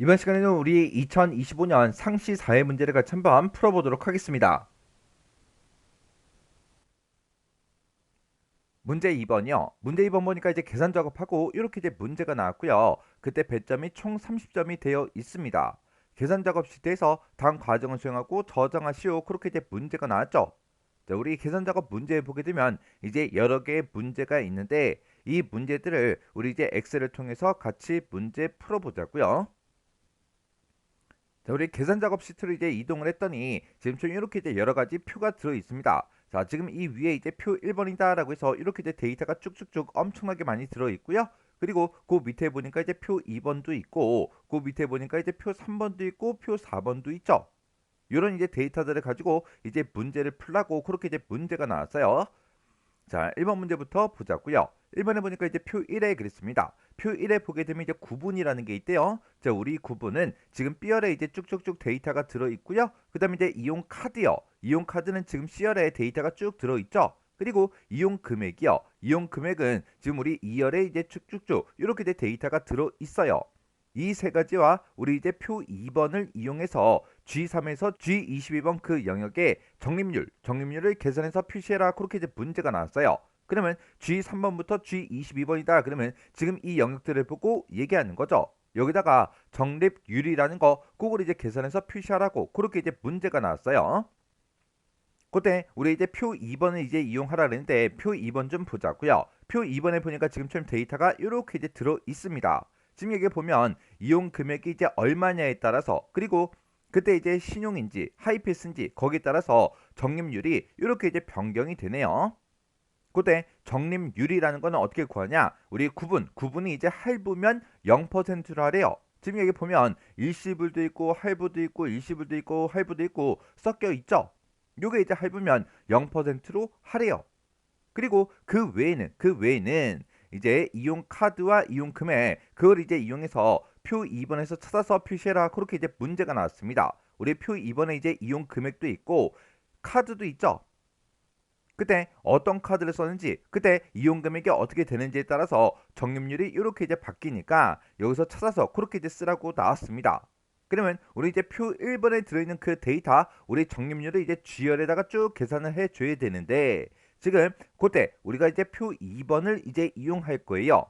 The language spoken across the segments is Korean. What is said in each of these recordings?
이번 시간에는 우리 2025년 상시 사회 문제를 같이 한번 풀어보도록 하겠습니다. 문제 2번이요. 문제 2번 보니까 이제 계산 작업하고 이렇게 이제 문제가 나왔고요. 그때 배점이 총 30점이 되어 있습니다. 계산 작업 시트에서 다음 과정을 수행하고 저장하시오. 그렇게 이제 문제가 나왔죠. 자, 우리 계산 작업 문제 보게 되면 이제 여러 개의 문제가 있는데 이 문제들을 우리 이제 엑셀을 통해서 같이 문제 풀어보자고요. 자, 우리 계산 작업 시트로 이제 이동을 했더니 지금 좀 이렇게 이제 여러 가지 표가 들어 있습니다. 자, 지금 이 위에 이제 표 1번이다라고 해서 이렇게 이제 데이터가 쭉쭉쭉 엄청나게 많이 들어 있고요. 그리고 그 밑에 보니까 이제 표 2번도 있고, 그 밑에 보니까 이제 표 3번도 있고, 표 4번도 있죠. 이런 이제 데이터들을 가지고 이제 문제를 풀라고 그렇게 이제 문제가 나왔어요. 자, 1번 문제부터 보자고요. 1번에 보니까 이제 표 1에 그랬습니다. 표 1에 보게 되면 이제 구분이라는 게 있대요. 자, 우리 구분은 지금 B열에 이제 쭉쭉쭉 데이터가 들어 있고요. 그다음에 이제 이용 카드요. 이용 카드는 지금 C열에 데이터가 쭉 들어 있죠. 그리고 이용 금액이요. 이용 금액은 지금 우리 2열에 이제 쭉쭉쭉 이렇게 이제 데이터가 들어 있어요. 이 세 가지와 우리 이제 표 2번을 이용해서 G3에서 G22번 그 영역의 적립률을 계산해서 표시해라. 그렇게 이제 문제가 나왔어요. 그러면 G3번부터 G22번이다. 그러면 지금 이 영역들을 보고 얘기하는 거죠. 여기다가 적립률이라는 거 그걸 이제 계산해서 표시하라고 그렇게 이제 문제가 나왔어요. 그때 우리 이제 표 2번을 이제 이용하라 그랬는데 표 2번 좀 보자고요. 표 2번에 보니까 지금처럼 데이터가 이렇게 이제 들어 있습니다. 지금 여기 보면 이용 금액이 이제 얼마냐에 따라서 그리고 그때 이제 신용인지 하이패스인지 거기에 따라서 적립률이 이렇게 이제 변경이 되네요. 그때 적립률이라는 거는 어떻게 구하냐? 우리 구분이 이제 할부면 0%로 하래요. 지금 여기 보면 일시불도 있고 할부도 있고 일시불도 있고 할부도 있고 섞여 있죠. 요게 이제 할부면 0%로 하래요. 그리고 그 외에는 이제 이용 카드와 이용 금액 그걸 이제 이용해서 표 2번에서 찾아서 표시해라. 그렇게 이제 문제가 나왔습니다. 우리 표 2번에 이제 이용 금액도 있고 카드도 있죠. 그때 어떤 카드를 썼는지 그때 이용 금액이 어떻게 되는지에 따라서 적립률이 이렇게 이제 바뀌니까 여기서 찾아서 그렇게 이제 쓰라고 나왔습니다. 그러면 우리 이제 표 1번에 들어있는 그 데이터 우리 적립률을 이제 G열에다가 쭉 계산을 해줘야 되는데 지금 그때 우리가 이제 표 2번을 이제 이용할 거예요.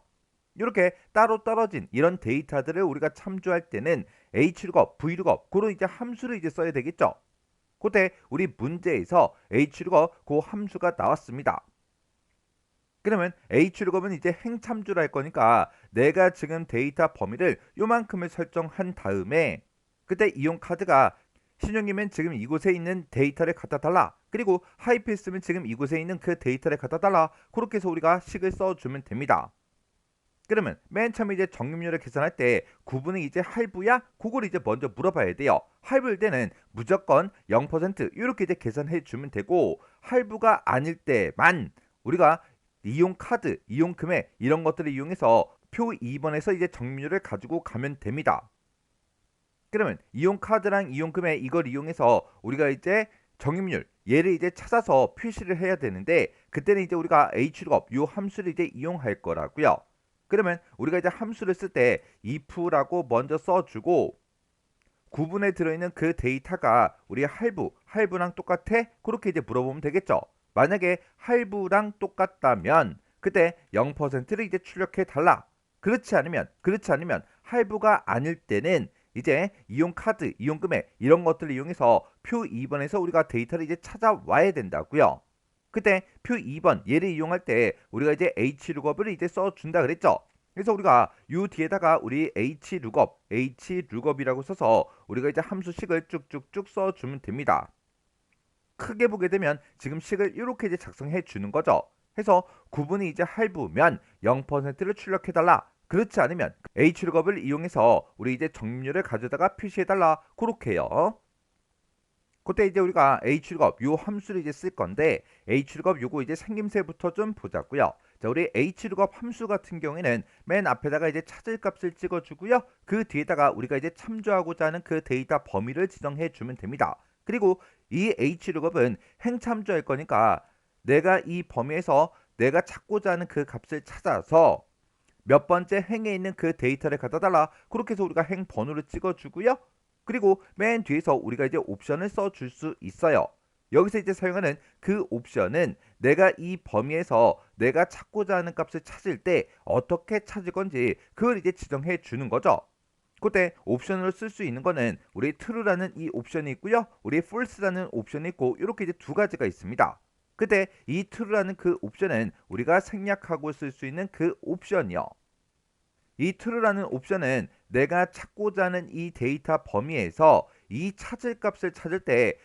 이렇게 따로 떨어진 이런 데이터들을 우리가 참조할 때는 H룩업, V룩업 그런 이제 함수를 이제 써야 되겠죠. 그때 우리 문제에서 H룩업 그 함수가 나왔습니다. 그러면 H룩업은 이제 행참조를 할 거니까 내가 지금 데이터 범위를 요만큼을 설정한 다음에 그때 이용 카드가 신용이면 지금 이곳에 있는 데이터를 갖다 달라. 그리고 하이패스면 지금 이곳에 있는 그 데이터를 갖다 달라. 그렇게 해서 우리가 식을 써주면 됩니다. 그러면 맨 처음에 이제 적립률을 계산할 때 구분은 이제 할부야? 그걸 이제 먼저 물어봐야 돼요. 할부일 때는 무조건 0% 이렇게 이제 계산해 주면 되고 할부가 아닐 때만 우리가 이용 카드, 이용 금액 이런 것들을 이용해서 표 2번에서 이제 적립률을 가지고 가면 됩니다. 그러면 이용 카드랑 이용 금액 이걸 이용해서 우리가 이제 적립률 얘를 이제 찾아서 표시를 해야 되는데 그때는 이제 우리가 H룩업 요 함수를 이제 이용할 거라고요. 그러면 우리가 이제 함수를 쓸 때 if라고 먼저 써주고 구분에 들어있는 그 데이터가 우리 할부랑 똑같아? 그렇게 이제 물어보면 되겠죠. 만약에 할부랑 똑같다면 그때 0%를 이제 출력해 달라. 그렇지 않으면 할부가 아닐 때는 이제 이용 카드, 이용 금액 이런 것들을 이용해서 표 2번에서 우리가 데이터를 이제 찾아와야 된다고요. 그때 표 2번 얘를 이용할 때 우리가 이제 H룩업을 이제 써준다 그랬죠. 그래서 우리가 요 뒤에다가 우리 H룩업이라고 써서 우리가 이제 함수식을 쭉쭉쭉 써주면 됩니다. 크게 보게 되면 지금 식을 이렇게 이제 작성해 주는 거죠. 해서 구분이 이제 할부면 0%를 출력해달라. 그렇지 않으면 H룩업을 이용해서 우리 이제 적립률을 가져다가 표시해달라. 그렇게 해요. 그때 이제 우리가 H룩업 요 함수를 이제 쓸 건데 H룩업 요거 이제 생김새부터 좀 보자고요. 자, 우리 H룩업 함수 같은 경우에는 맨 앞에다가 이제 찾을 값을 찍어주고요. 그 뒤에다가 우리가 이제 참조하고자 하는 그 데이터 범위를 지정해 주면 됩니다. 그리고 이 H룩업은 행참조할 거니까 내가 이 범위에서 내가 찾고자 하는 그 값을 찾아서 몇 번째 행에 있는 그 데이터를 갖다 달라. 그렇게 해서 우리가 행 번호를 찍어주고요. 그리고 맨 뒤에서 우리가 이제 옵션을 써줄 수 있어요. 여기서 이제 사용하는 그 옵션은 내가 이 범위에서 내가 찾고자 하는 값을 찾을 때 어떻게 찾을 건지 그걸 이제 지정해 주는 거죠. 그때 옵션으로 쓸 수 있는 거는 우리 true라는 이 옵션이 있고요. 우리 false라는 옵션이 있고 이렇게 이제 두 가지가 있습니다. 그때 이 true라는 그 옵션은 우리가 생략하고 쓸 수 있는 그 옵션이요. 이 true라는 옵션은 내가 찾고자 하는 이 데이터 범위에서 이 찾을 값을 찾을 때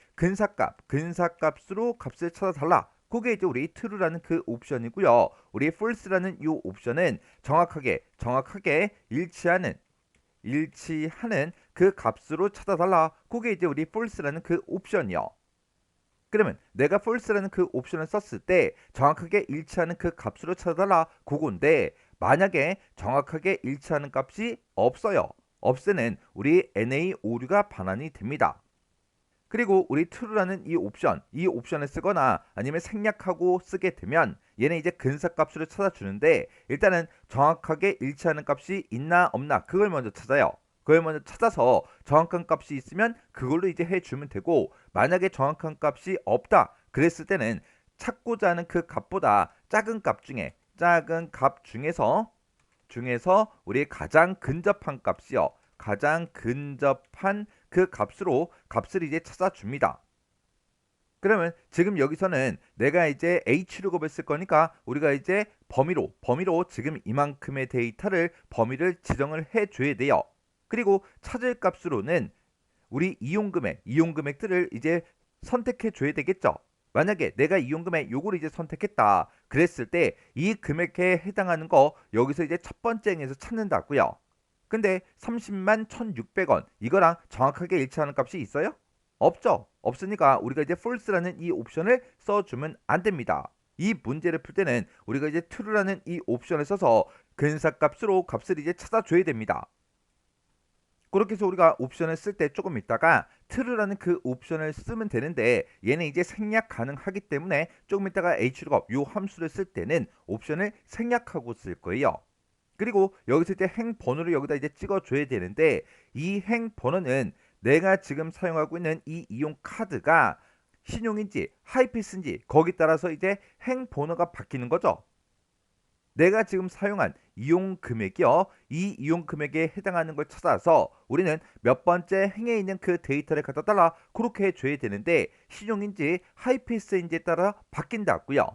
근사값으로 값을 찾아달라. 그게 이제 우리 true라는 그 옵션이고요. 우리 false라는 이 옵션은 정확하게 일치하는 그 값으로 찾아달라. 그게 이제 우리 false라는 그 옵션이요. 그러면 내가 false라는 그 옵션을 썼을 때 정확하게 일치하는 그 값으로 찾아달라. 그건데 만약에 정확하게 일치하는 값이 없어요. 없으면 우리 NA 오류가 반환이 됩니다. 그리고 우리 true라는 이 옵션을 쓰거나 아니면 생략하고 쓰게 되면 얘는 이제 근사값으로 찾아주는데 일단은 정확하게 일치하는 값이 있나 없나 그걸 먼저 찾아요. 그걸 먼저 찾아서 정확한 값이 있으면 그걸로 이제 해주면 되고 만약에 정확한 값이 없다 그랬을 때는 찾고자 하는 그 값보다 작은 값 중에서 우리 가장 근접한 값이요. 가장 근접한 그 값을 이제 찾아줍니다. 그러면 지금 여기서는 내가 이제 H룩업을 쓸 거니까 우리가 이제 범위로 지금 이만큼의 데이터를 범위를 지정을 해줘야 돼요. 그리고 찾을 값으로는 우리 이용금액들을 이제 선택해 줘야 되겠죠. 만약에 내가 이용금액 요거를 이제 선택했다 그랬을 때 이 금액에 해당하는 거 여기서 이제 첫 번째 행에서 찾는다고요. 근데 30만 1,600원 이거랑 정확하게 일치하는 값이 있어요? 없죠. 없으니까 우리가 이제 false라는 이 옵션을 써주면 안 됩니다. 이 문제를 풀 때는 우리가 이제 true라는 이 옵션을 써서 근사값으로 값을 이제 찾아줘야 됩니다. 그렇게 해서 우리가 옵션을 쓸 때 조금 있다가 true라는 그 옵션을 쓰면 되는데 얘는 이제 생략 가능하기 때문에 조금 있다가 hrlookup 요 함수를 쓸 때는 옵션을 생략하고 쓸 거예요. 그리고 여기서 이제 행 번호를 여기다 이제 찍어줘야 되는데 이 행 번호는 내가 지금 사용하고 있는 이 이용 카드가 신용인지 하이패스인지 거기 따라서 이제 행 번호가 바뀌는 거죠. 내가 지금 사용한 이용 금액이요. 이 이용 금액에 해당하는 걸 찾아서 우리는 몇 번째 행에 있는 그 데이터를 갖다 달라 그렇게 해줘야 되는데 신용인지 하이패스인지에 따라 바뀐다고요.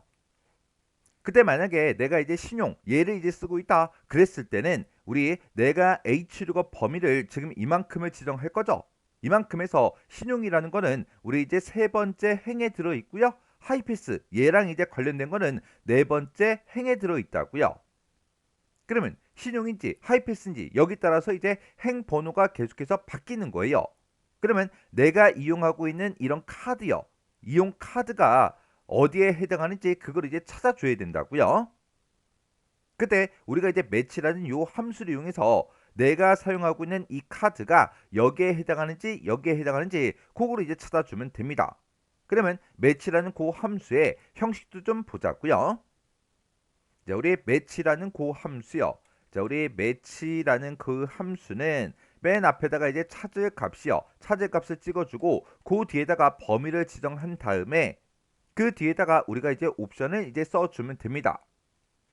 그때 만약에 내가 이제 신용 얘를 이제 쓰고 있다 그랬을 때는 우리 내가 H류가 범위를 지금 이만큼을 지정할 거죠. 이만큼에서 신용이라는 거는 우리 이제 세 번째 행에 들어 있고요. 하이패스 얘랑 이제 관련된 거는 네 번째 행에 들어 있다고요. 그러면 신용인지 하이패스인지 여기 따라서 이제 행 번호가 계속해서 바뀌는 거예요. 그러면 내가 이용하고 있는 이런 카드요. 이용 카드가 어디에 해당하는지 그걸 이제 찾아줘야 된다고요. 그때 우리가 이제 매치라는 요 함수를 이용해서 내가 사용하고 있는 이 카드가 여기에 해당하는지 그거를 이제 찾아주면 됩니다. 그러면 매치라는 그 함수의 형식도 좀 보자고요. 자, 우리 매치라는 그 함수요. 자, 우리 매치라는 그 함수는 맨 앞에다가 이제 찾을 값이요. 찾을 값을 찍어주고 그 뒤에다가 범위를 지정한 다음에 그 뒤에다가 우리가 이제 옵션을 이제 써주면 됩니다.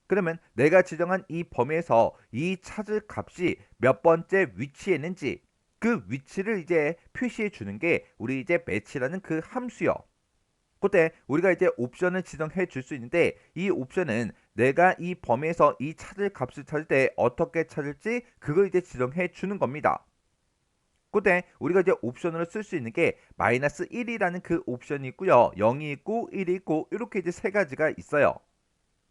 그러면 내가 지정한 이 범위에서 이 찾을 값이 몇 번째 위치에 있는지 그 위치를 이제 표시해 주는 게 우리 이제 매치라는 그 함수요. 그때 우리가 이제 옵션을 지정해 줄 수 있는데 이 옵션은 내가 이 범위에서 이 찾을 값을 찾을 때 어떻게 찾을지 그걸 이제 지정해 주는 겁니다. 그때 우리가 이제 옵션으로 쓸 수 있는 게 -1이라는 그 옵션이 있고요. 0이 있고 1이 있고 이렇게 이제 세 가지가 있어요.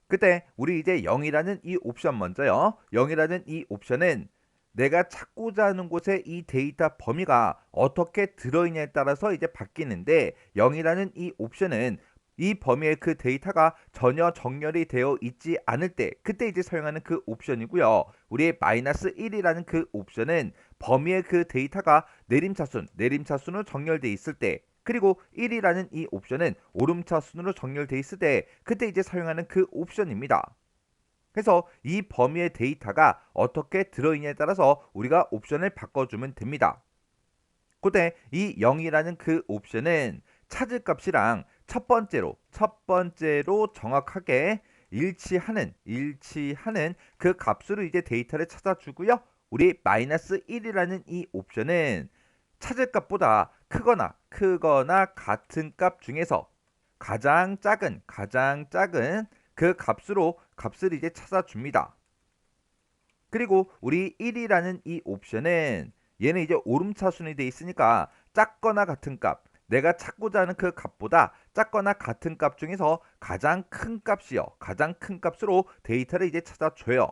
그때 우리 이제 0이라는 이 옵션 먼저요. 0이라는 이 옵션은 내가 찾고자 하는 곳에 이 데이터 범위가 어떻게 들어있냐에 따라서 이제 바뀌는데 0이라는 이 옵션은 이 범위의 그 데이터가 전혀 정렬이 되어 있지 않을 때 그때 이제 사용하는 그 옵션이고요. 우리의 -1이라는 그 옵션은 범위의 그 데이터가 내림차순으로 정렬되어 있을 때 그리고 1이라는 이 옵션은 오름차순으로 정렬되어 있을 때 그때 이제 사용하는 그 옵션입니다. 해서 이 범위의 데이터가 어떻게 들어있냐에 따라서 우리가 옵션을 바꿔주면 됩니다. 그때 이 0이라는 그 옵션은 찾을 값이랑 첫 번째로 정확하게 일치하는 그 값으로 이제 데이터를 찾아주고요. 우리 마이너스 1이라는 이 옵션은 찾을 값보다 크거나 같은 값 중에서 가장 작은 그 값을 이제 찾아줍니다. 그리고 우리 1이라는 이 옵션은 얘는 이제 오름차순이 돼 있으니까 작거나 같은 값, 내가 찾고자 하는 그 값보다 작거나 같은 값 중에서 가장 큰 값으로 데이터를 이제 찾아줘요.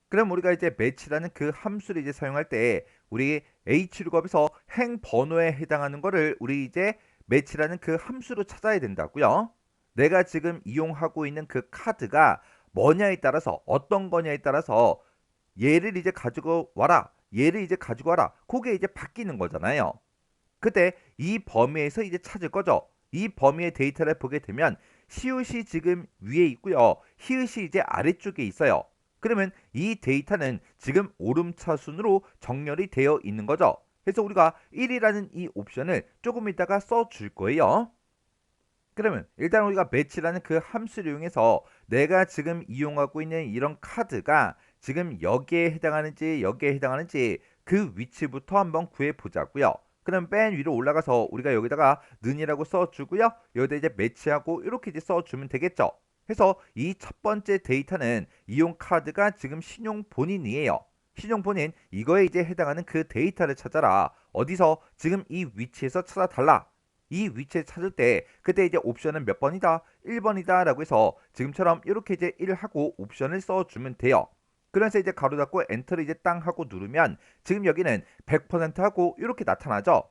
그럼 우리가 이제 매치라는 그 함수를 이제 사용할 때 우리 h룩업에서 행 번호에 해당하는 거를 우리 이제 매치라는 그 함수로 찾아야 된다고요. 내가 지금 이용하고 있는 그 카드가 뭐냐에 따라서 어떤 거냐에 따라서 얘를 이제 가지고 와라. 그게 이제 바뀌는 거잖아요. 그때 이 범위에서 이제 찾을 거죠. 이 범위의 데이터를 보게 되면 시옷이 지금 위에 있고요. 히읗이 이제 아래쪽에 있어요. 그러면 이 데이터는 지금 오름차순으로 정렬이 되어 있는 거죠. 그래서 우리가 1이라는 이 옵션을 조금 이따가 써줄 거예요. 그러면 일단 우리가 매치라는 그 함수를 이용해서 내가 지금 이용하고 있는 이런 카드가 지금 여기에 해당하는지 그 위치부터 한번 구해 보자고요. 그럼 맨 위로 올라가서 우리가 여기다가 는이라고 써주고요. 여기다 이제 매치하고 이렇게 이제 써주면 되겠죠. 해서 이 첫 번째 데이터는 이용 카드가 지금 신용 본인이에요. 신용 본인 이거에 이제 해당하는 그 데이터를 찾아라. 어디서 지금 이 위치에서 찾아달라. 이 위치에 찾을 때 그때 이제 옵션은 몇 번이다? 1번이다 라고 해서 지금처럼 이렇게 이제 1하고 옵션을 써주면 돼요. 그래서 이제 가로 닫고 엔터를 이제 땅 하고 누르면 지금 여기는 100% 하고 이렇게 나타나죠.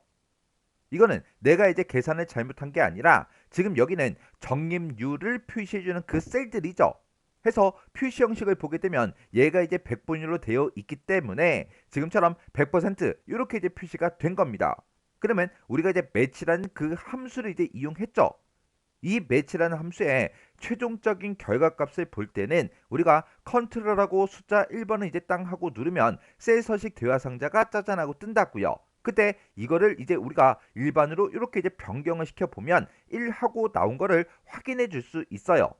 이거는 내가 이제 계산을 잘못한 게 아니라 지금 여기는 적립률을 표시해주는 그 셀들이죠. 해서 표시 형식을 보게 되면 얘가 이제 100분율로 되어 있기 때문에 지금처럼 100% 이렇게 이제 표시가 된 겁니다. 그러면 우리가 이제 매치라는 그 함수를 이제 이용했죠. 이 매치라는 함수의 최종적인 결과값을 볼 때는 우리가 컨트롤하고 숫자 1번을 이제 땅 하고 누르면 셀 서식 대화 상자가 짜잔하고 뜬다고요. 그때 이거를 이제 우리가 일반으로 이렇게 이제 변경을 시켜 보면 1하고 나온 거를 확인해 줄 수 있어요.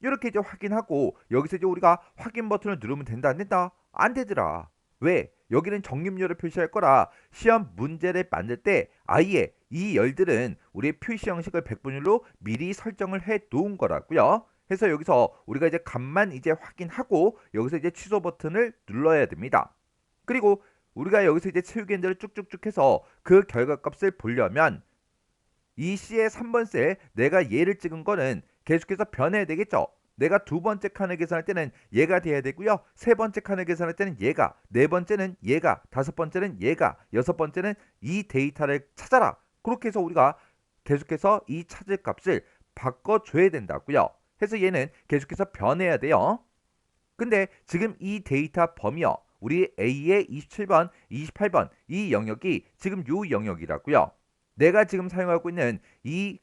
이렇게 이제 확인하고 여기서 이제 우리가 확인 버튼을 누르면 된다 안 된다? 안 되더라. 왜? 여기는 적립률을 표시할 거라 시험 문제를 만들 때 아예 이 열들은 우리의 표시 형식을 100분율로 미리 설정을 해 놓은 거라고요. 해서 여기서 우리가 이제 값만 이제 확인하고 여기서 이제 취소 버튼을 눌러야 됩니다. 그리고 우리가 여기서 이제 채우기 엔드를 쭉쭉쭉 해서 그 결과값을 보려면 이 C의 3번 셀 내가 얘를 찍은 거는 계속해서 변해야 되겠죠. 내가 두 번째 칸을 계산할 때는 얘가 돼야 되고요. 세 번째 칸을 계산할 때는 얘가, 네 번째는 얘가, 다섯 번째는 얘가, 여섯 번째는 이 데이터를 찾아라. 그렇게 해서 우리가 계속해서 이 찾을 값을 바꿔줘야 된다고요. 해서 얘는 계속해서 변해야 돼요. 근데 지금 이 데이터 범위요. 우리 A의 27번, 28번 이 영역이 지금 요 영역이라고요. 내가 지금 사용하고 있는 이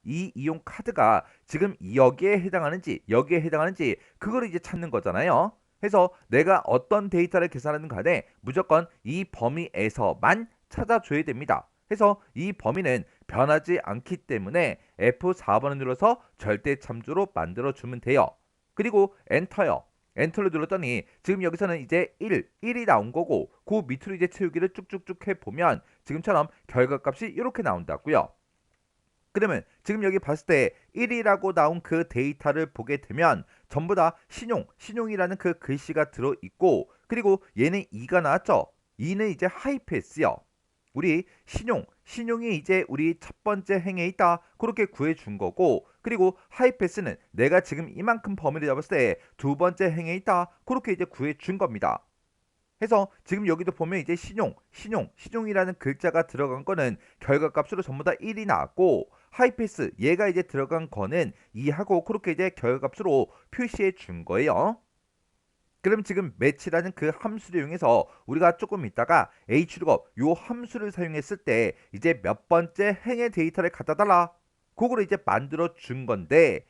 이용 카드가 지금 여기에 해당하는지 그걸 이제 찾는 거잖아요. 해서 내가 어떤 데이터를 계산하는 간에 무조건 이 범위에서만 찾아줘야 됩니다. 해서 이 범위는 변하지 않기 때문에 F4번을 눌러서 절대 참조로 만들어 주면 돼요. 그리고 엔터요. 엔터를 눌렀더니 지금 여기서는 이제 1이 나온 거고 그 밑으로 이제 채우기를 쭉쭉쭉 해보면 지금처럼 결과값이 이렇게 나온다고요. 그러면 지금 여기 봤을 때 1이라고 나온 그 데이터를 보게 되면 전부 다 신용이라는 그 글씨가 들어있고 그리고 얘는 2가 나왔죠. 2는 이제 하이패스요. 우리 신용이 이제 우리 첫 번째 행에 있다. 그렇게 구해준 거고 그리고 하이패스는 내가 지금 이만큼 범위를 잡았을 때 두 번째 행에 있다. 그렇게 이제 구해준 겁니다. 해서 지금 여기도 보면 이제 신용이라는 글자가 들어간 거는 결과값으로 전부 다 1이 나왔고 하이패스 얘가 이제 들어간 거는 2하고 그렇게 이제 결과값으로 표시해 준 거예요. 그럼 지금 매치라는 그 함수를 이용해서 우리가 조금 있다가 h룩업 요 함수를 사용했을 때 이제 몇 번째 행의 데이터를 갖다 달라 그거를 이제 만들어 준 건데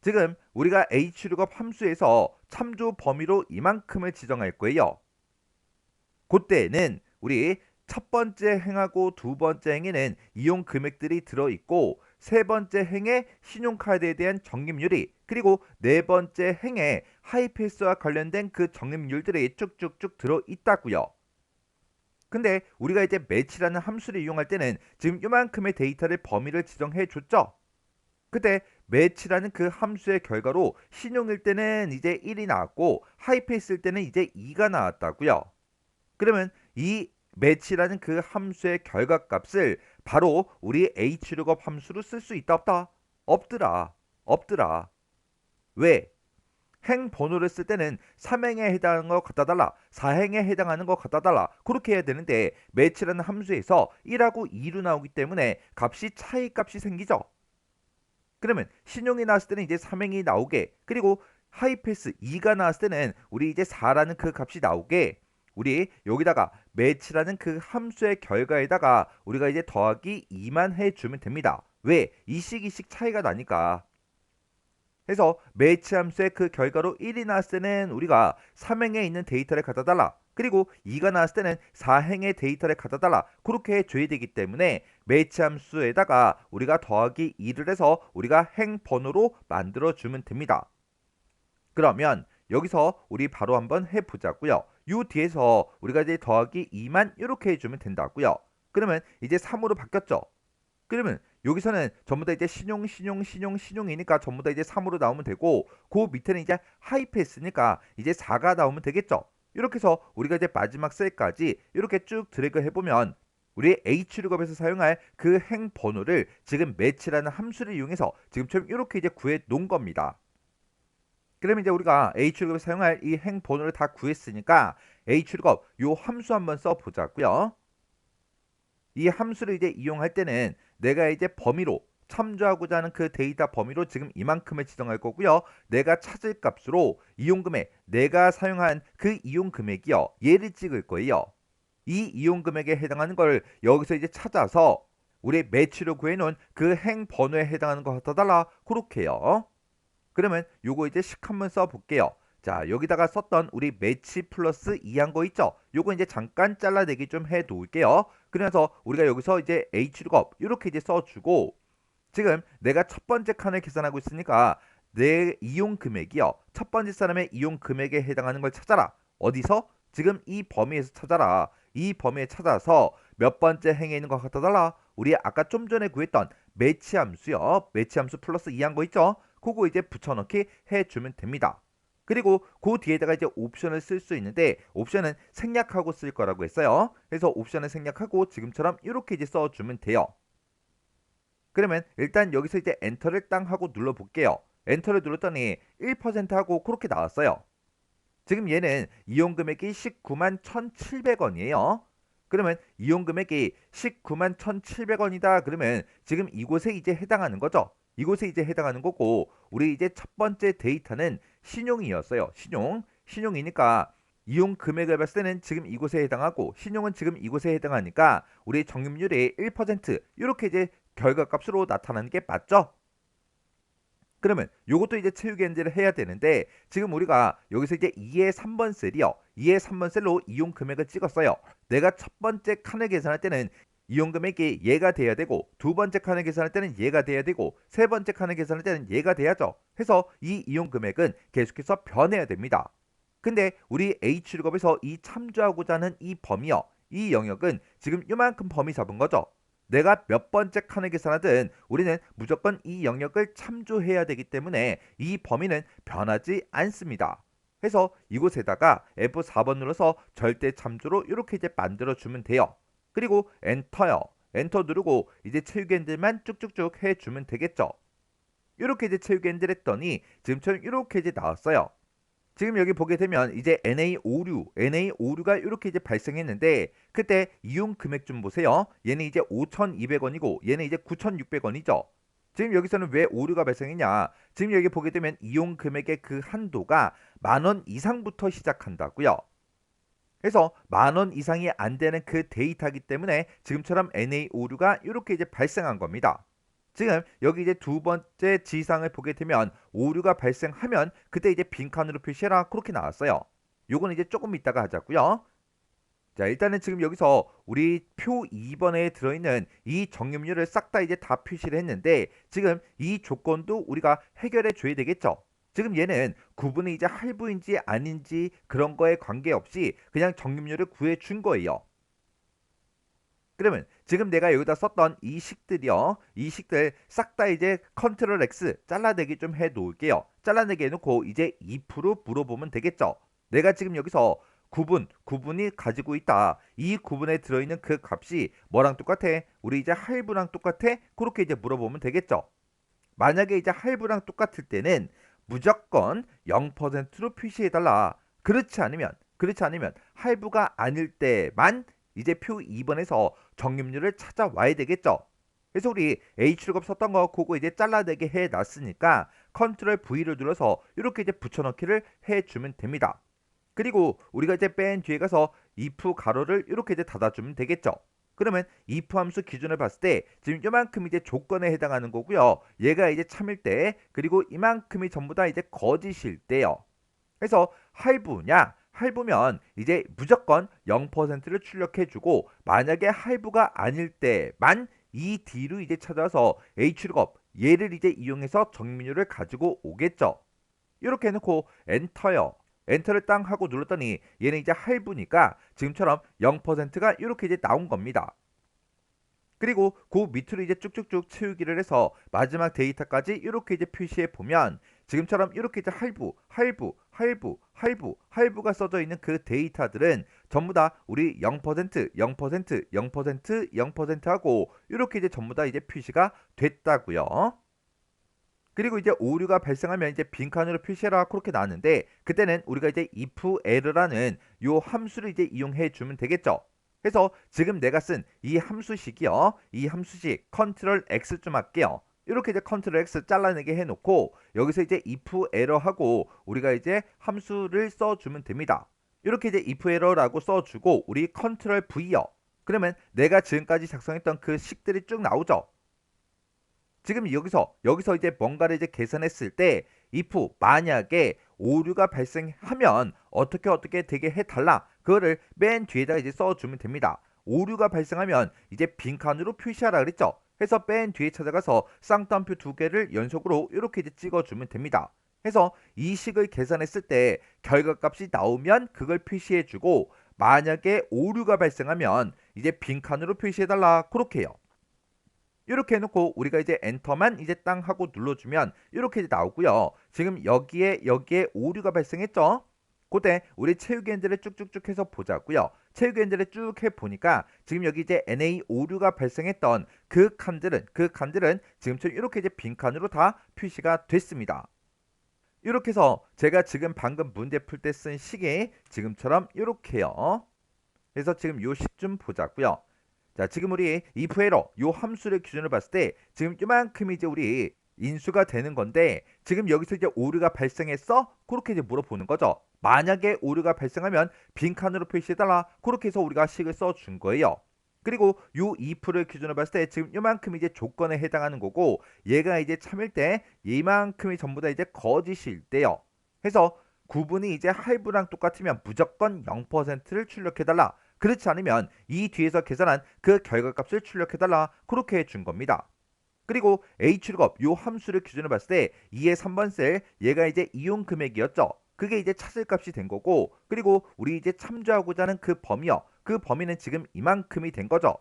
지금 우리가 H룩업 함수에서 참조 범위로 이만큼을 지정할 거예요. 그때는 우리 첫 번째 행하고 두 번째 행에는 이용 금액들이 들어있고 세 번째 행에 신용카드에 대한 적립률이 그리고 네 번째 행에 하이패스와 관련된 그 적립률들이 쭉쭉쭉 들어있다고요. 근데 우리가 이제 매치라는 함수를 이용할 때는 지금 이만큼의 데이터를 범위를 지정해 줬죠. 그때 매치라는 그 함수의 결과로 신용일 때는 이제 1이 나왔고 하이패스일 때는 이제 2가 나왔다고요. 그러면 이 매치라는 그 함수의 결과값을 바로 우리 H룩업 함수로 쓸 수 있다 없다? 없더라. 없더라. 왜? 행 번호를 쓸 때는 3행에 해당하는 거 갖다 달라, 4행에 해당하는 거 갖다 달라 그렇게 해야 되는데 매치라는 함수에서 1하고 2로 나오기 때문에 값이 차이값이 생기죠. 그러면 신용이 나왔을 때는 이제 3행이 나오게 그리고 하이패스 2가 나왔을 때는 우리 이제 4라는 그 값이 나오게 우리 여기다가 매치라는 그 함수의 결과에다가 우리가 이제 더하기 2만 해주면 됩니다. 왜? 이씩 이씩 차이가 나니까. 해서 매치 함수의 그 결과로 1이 나왔을 때는 우리가 3행에 있는 데이터를 갖다 달라. 그리고 2가 나왔을 때는 4행의 데이터를 갖다 달라. 그렇게 해줘야 되기 때문에 매치 함수에다가 우리가 더하기 2를 해서 우리가 행 번호로 만들어주면 됩니다. 그러면 여기서 우리 바로 한번 해보자고요. 요 뒤에서 우리가 이제 더하기 2만 이렇게 해주면 된다고요. 그러면 이제 3으로 바뀌었죠. 그러면 여기서는 전부 다 이제 신용이니까 전부 다 이제 3으로 나오면 되고 그 밑에는 이제 하이패스니까 이제 4가 나오면 되겠죠. 이렇게 해서 우리가 이제 마지막 셀까지 이렇게 쭉 드래그 해보면 우리 H룩업에서 사용할 그 행 번호를 지금 매치라는 함수를 이용해서 지금처럼 이렇게 이제 구해 놓은 겁니다. 그러면 이제 우리가 H룩업에서 사용할 이 행 번호를 다 구했으니까 H룩업 요 함수 한번 써보자고요. 이 함수를 이제 이용할 때는 내가 이제 범위로 참조하고자 하는 그 데이터 범위로 지금 이만큼을 지정할 거고요. 내가 찾을 값으로 이용금액, 내가 사용한 그 이용금액이요. 얘를 찍을 거예요. 이 이용금액에 해당하는 걸 여기서 이제 찾아서 우리 매치로 구해놓은 그 행 번호에 해당하는 거 갖다 달라. 그렇게요. 그러면 요거 이제 식 한번 써볼게요. 자, 여기다가 썼던 우리 매치 플러스 2 한 거 있죠? 요거 이제 잠깐 잘라내기 좀 해 놓을게요. 그래서 우리가 여기서 이제 H룩업 이렇게 이제 써주고 지금 내가 첫 번째 칸을 계산하고 있으니까 내 이용 금액이요. 첫 번째 사람의 이용 금액에 해당하는 걸 찾아라. 어디서? 지금 이 범위에서 찾아라. 이 범위에 찾아서 몇 번째 행에 있는 거 갖다 달라. 우리 아까 좀 전에 구했던 매치 함수요. 매치 함수 플러스 2 한 거 있죠? 그거 이제 붙여넣기 해주면 됩니다. 그리고 그 뒤에다가 이제 옵션을 쓸 수 있는데 옵션은 생략하고 쓸 거라고 했어요. 그래서 옵션을 생략하고 지금처럼 이렇게 이제 써주면 돼요. 그러면 일단 여기서 이제 엔터를 땅 하고 눌러 볼게요. 엔터를 눌렀더니 1% 하고 그렇게 나왔어요. 지금 얘는 이용 금액이 19만 1,700원이에요. 그러면 이용 금액이 19만 1,700원이다. 그러면 지금 이곳에 이제 해당하는 거죠. 이곳에 이제 해당하는 거고 우리 이제 첫 번째 데이터는 신용이었어요. 신용이니까 이용 금액을 봤을 때는 지금 이곳에 해당하고 신용은 지금 이곳에 해당하니까 우리 적립률이 1% 이렇게 이제 결과값으로 나타나는 게 맞죠? 그러면 요것도 이제 채우기 엔진을 해야 되는데 지금 우리가 여기서 이제 2의 3번 셀이요. 2의 3번 셀로 이용 금액을 찍었어요. 내가 첫 번째 칸을 계산할 때는 이용 금액이 얘가 돼야 되고 두 번째 칸을 계산할 때는 얘가 돼야 되고 세 번째 칸을 계산할 때는 얘가 돼야죠. 해서 이 이용 금액은 계속해서 변해야 됩니다. 근데 우리 H룩업에서 이 참조하고자 하는 이 범위요. 이 영역은 지금 이만큼 범위 잡은 거죠. 내가 몇 번째 칸을 계산하든 우리는 무조건 이 영역을 참조해야 되기 때문에 이 범위는 변하지 않습니다. 해서 이곳에다가 F4번 눌러서 절대 참조로 이렇게 이제 만들어 주면 돼요. 그리고 엔터요. 엔터 누르고 이제 채우기 핸들만 쭉쭉쭉 해주면 되겠죠. 이렇게 이제 채우기 핸들 했더니 지금처럼 이렇게 이제 나왔어요. 지금 여기 보게 되면 이제 NA5류가 이렇게 이제 발생했는데 그때 이용 금액 좀 보세요. 얘는 이제 5,200원이고 얘는 이제 9,600원이죠. 지금 여기서는 왜 오류가 발생했냐? 지금 여기 보게 되면 이용 금액의 그 한도가 10,000원 이상부터 시작한다고요. 그래서 10,000원 이상이 안 되는 그 데이터이기 때문에 지금처럼 NA 오류가 이렇게 이제 발생한 겁니다. 지금 여기 이제 두 번째 지상을 보게 되면 오류가 발생하면 그때 이제 빈칸으로 표시해라 그렇게 나왔어요. 요건 이제 조금 이따가 하자고요. 자, 일단은 지금 여기서 우리 표 2번에 들어있는 이 정립률을 싹 다 이제 다 표시를 했는데 지금 이 조건도 우리가 해결해 줘야 되겠죠. 지금 얘는 구분이 이제 할부인지 아닌지 그런 거에 관계없이 그냥 정립률을 구해 준 거예요. 그러면 지금 내가 여기다 썼던 이 식들이요. 이 식들 싹 다 이제 컨트롤 X 잘라내기 좀 해 놓을게요. 잘라내기 해놓고 이제 if로 물어보면 되겠죠. 내가 지금 여기서 구분이 가지고 있다. 이 구분에 들어있는 그 값이 뭐랑 똑같아? 우리 이제 할부랑 똑같아? 그렇게 이제 물어보면 되겠죠. 만약에 이제 할부랑 똑같을 때는 무조건 0%로 표시해달라. 그렇지 않으면 할부가 아닐 때만 이제 표 2번에서 적립률을 찾아와야 되겠죠. 그래서 우리 H출급 썼던 거 그거 이제 잘라내게 해놨으니까 컨트롤 V를 눌러서 이렇게 이제 붙여넣기를 해주면 됩니다. 그리고 우리가 이제 맨 뒤에 가서 if 가로를 이렇게 이제 닫아주면 되겠죠. 그러면 if 함수 기준을 봤을 때 지금 이만큼 이제 조건에 해당하는 거고요. 얘가 이제 참일 때 그리고 이만큼이 전부 다 이제 거짓일 때요. 그래서 할부면 이제 무조건 0%를 출력해주고 만약에 할부가 아닐 때만 이 D로 이제 찾아서 H축업 얘를 이제 이용해서 정밀률을 가지고 오겠죠. 이렇게 해놓고 엔터요. 엔터를 땅 하고 눌렀더니 얘는 이제 할부니까 지금처럼 0%가 이렇게 이제 나온 겁니다. 그리고 그 밑으로 이제 쭉쭉쭉 채우기를 해서 마지막 데이터까지 이렇게 이제 표시해 보면 지금처럼 이렇게 이제 할부가 써져 있는 그 데이터들은 전부 다 우리 0%, 0%, 0%, 0% 하고 이렇게 이제 전부 다 이제 표시가 됐다고요. 그리고 이제 오류가 발생하면 이제 빈칸으로 표시해라 그렇게 나왔는데 그때는 우리가 이제 ifError라는 요 함수를 이제 이용해 주면 되겠죠. 그래서 지금 내가 쓴 이 함수식이요. 이 함수식 컨트롤 X 좀 할게요. 이렇게 이제 컨트롤 X 잘라내게 해놓고 여기서 이제 ifError 하고 우리가 이제 함수를 써주면 됩니다. 이렇게 이제 ifError라고 써주고 우리 컨트롤 V요. 그러면 내가 지금까지 작성했던 그 식들이 쭉 나오죠. 지금 여기서 이제 뭔가를 이제 계산했을 때 if 만약에 오류가 발생하면 어떻게 되게 해달라. 그거를 맨 뒤에다 이제 써주면 됩니다. 오류가 발생하면 이제 빈칸으로 표시하라 그랬죠. 해서 맨 뒤에 찾아가서 쌍따옴표 두 개를 연속으로 이렇게 이제 찍어주면 됩니다. 해서 이 식을 계산했을 때 결과값이 나오면 그걸 표시해주고 만약에 오류가 발생하면 이제 빈칸으로 표시해달라 그렇게 해요. 이렇게 해놓고 우리가 이제 엔터만 이제 땅 하고 눌러주면 이렇게 이제 나오고요. 지금 여기에 오류가 발생했죠. 그때 우리 채우기 엔드를 쭉쭉쭉 해서 보자고요. 채우기 엔드를 쭉 해보니까 지금 여기 이제 NA 오류가 발생했던 그 칸들은 지금처럼 이렇게 이제 빈칸으로 다 표시가 됐습니다. 이렇게 해서 제가 지금 방금 문제 풀 때 쓴 식이 지금처럼 이렇게요. 그래서 지금 요 식 좀 보자고요. 자, 지금 우리 ifError 요 함수를 기준으로 봤을 때 지금 이만큼 이제 우리 인수가 되는 건데 지금 여기서 이제 오류가 발생했어? 그렇게 이제 물어보는 거죠. 만약에 오류가 발생하면 빈칸으로 표시해달라. 그렇게 해서 우리가 식을 써준 거예요. 그리고 요 if를 기준으로 봤을 때 지금 이만큼 이제 조건에 해당하는 거고 얘가 이제 참일 때 이만큼이 전부 다 이제 거짓일 때요. 해서 구분이 이제 할부랑 똑같으면 무조건 0%를 출력해달라. 그렇지 않으면 이 뒤에서 계산한 그 결과값을 출력해달라. 그렇게 해준 겁니다. 그리고 H축업 요 함수를 기준으로 봤을 때 2의 3번 셀 얘가 이제 이용 금액이었죠. 그게 이제 찾을 값이 된 거고 그리고 우리 이제 참조하고자 하는 그 범위요. 그 범위는 지금 이만큼이 된 거죠.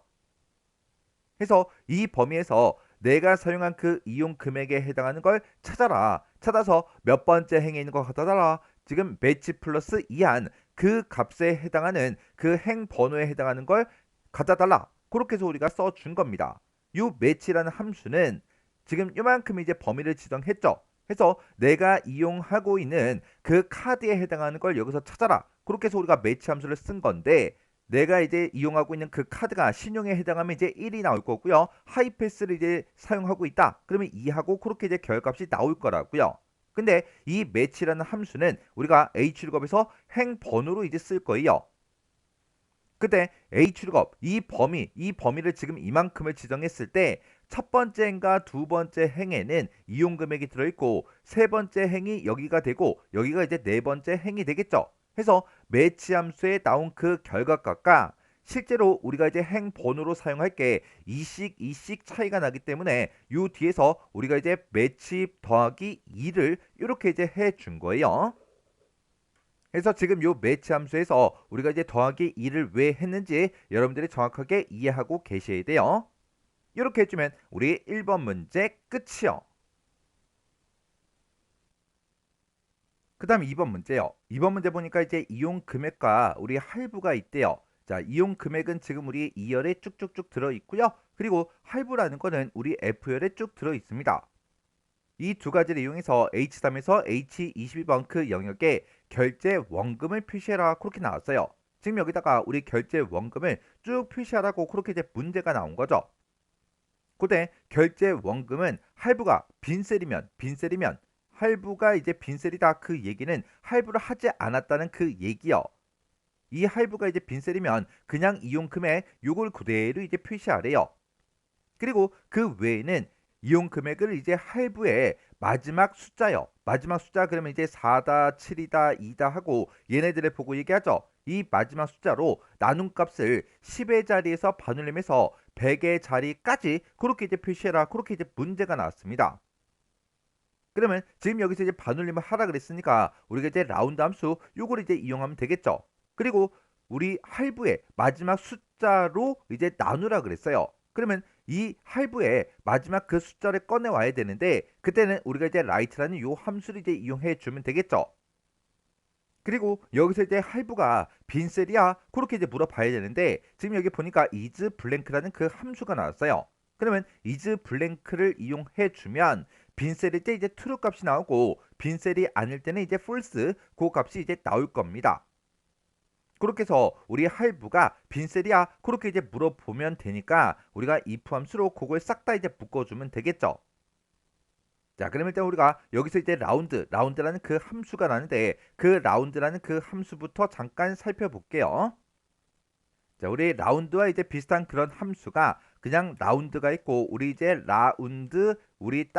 해서 이 범위에서 내가 사용한 그 이용 금액에 해당하는 걸 찾아라. 찾아서 몇 번째 행에 있는 것 같아달라. 지금 매치 플러스 2한 그 값에 해당하는 그 행 번호에 해당하는 걸 갖다 달라. 그렇게 해서 우리가 써준 겁니다. 요 매치라는 함수는 지금 이만큼 이제 범위를 지정했죠. 해서 내가 이용하고 있는 그 카드에 해당하는 걸 여기서 찾아라. 그렇게 해서 우리가 매치 함수를 쓴 건데 내가 이제 이용하고 있는 그 카드가 신용에 해당하면 이제 1이 나올 거고요. 하이패스를 이제 사용하고 있다. 그러면 2하고 그렇게 이제 결값이 나올 거라고요. 근데 이 매치라는 함수는 우리가 H축업에서 행 번호로 이제 쓸 거예요. 그때 H축업 이 범위를 지금 이만큼을 지정했을 때 첫 번째 행과 두 번째 행에는 이용 금액이 들어있고 세 번째 행이 여기가 되고 여기가 이제 네 번째 행이 되겠죠. 해서 매치 함수에 나온 그 결과값과 실제로 우리가 이제 행 번호로 사용할 게 이씩 차이가 나기 때문에 요 뒤에서 우리가 이제 매치 더하기 2를 이렇게 이제 해 준 거예요. 그래서 지금 요 매치 함수에서 우리가 이제 더하기 2를 왜 했는지 여러분들이 정확하게 이해하고 계셔야 돼요. 이렇게 해주면 우리 1번 문제 끝이요. 그 다음 2번 문제요. 2번 문제 보니까 이제 이용 금액과 우리 할부가 있대요. 자, 이용 금액은 지금 우리 2열에 쭉쭉쭉 들어 있고요. 그리고 할부라는 거는 우리 F열에 쭉 들어 있습니다. 이 두 가지를 이용해서 H3에서 H22번 그 영역에 결제 원금을 표시해라 그렇게 나왔어요. 지금 여기다가 우리 결제 원금을 쭉 표시하라고 그렇게 이제 문제가 나온 거죠. 그때 결제 원금은 할부가 빈셀이면 할부가 이제 빈셀이다 그 얘기는 할부를 하지 않았다는 그 얘기요. 이 할부가 이제 빈셀이면 그냥 이용금액 요걸 그대로 이제 표시하래요. 그리고 그 외에는 이용 금액을 이제 할부의 마지막 숫자요. 마지막 숫자 그러면 이제 4다, 7이다, 2다 하고 얘네들을 보고 얘기하죠. 이 마지막 숫자로 나눈 값을 10의 자리에서 반올림해서 100의 자리까지 그렇게 이제 표시해라. 그렇게 이제 문제가 나왔습니다. 그러면 지금 여기서 이제 반올림을 하라 그랬으니까 우리가 이제 라운드 함수 요걸 이제 이용하면 되겠죠. 그리고 우리 할부의 마지막 숫자로 이제 나누라 그랬어요. 그러면 이 할부의 마지막 그 숫자를 꺼내 와야 되는데 그때는 우리가 이제 라이트라는 요 함수를 이제 이용해 주면 되겠죠. 그리고 여기서 이제 할부가 빈셀이야 그렇게 이제 물어봐야 되는데 지금 여기 보니까 is blank라는 그 함수가 나왔어요. 그러면 is blank를 이용해 주면 빈셀일 때 이제 true 값이 나오고 빈셀이 아닐 때는 이제 false 그 값이 이제 나올 겁니다. 그렇게 해서 우리 할부가 빈셀이야 그렇게 이제 물어보면 되니까 우리가 if 함수로 그걸 싹 다 이제 묶어주면 되겠죠. 자, 그럼 일단 우리가 여기서 이제 라운드라는 그 함수가 나는데 그 라운드라는 그 함수부터 잠깐 살펴볼게요. 자, 우리 라운드와 이제 비슷한 그런 함수가 그냥 라운드가 있고 우리 이제 라운드 우리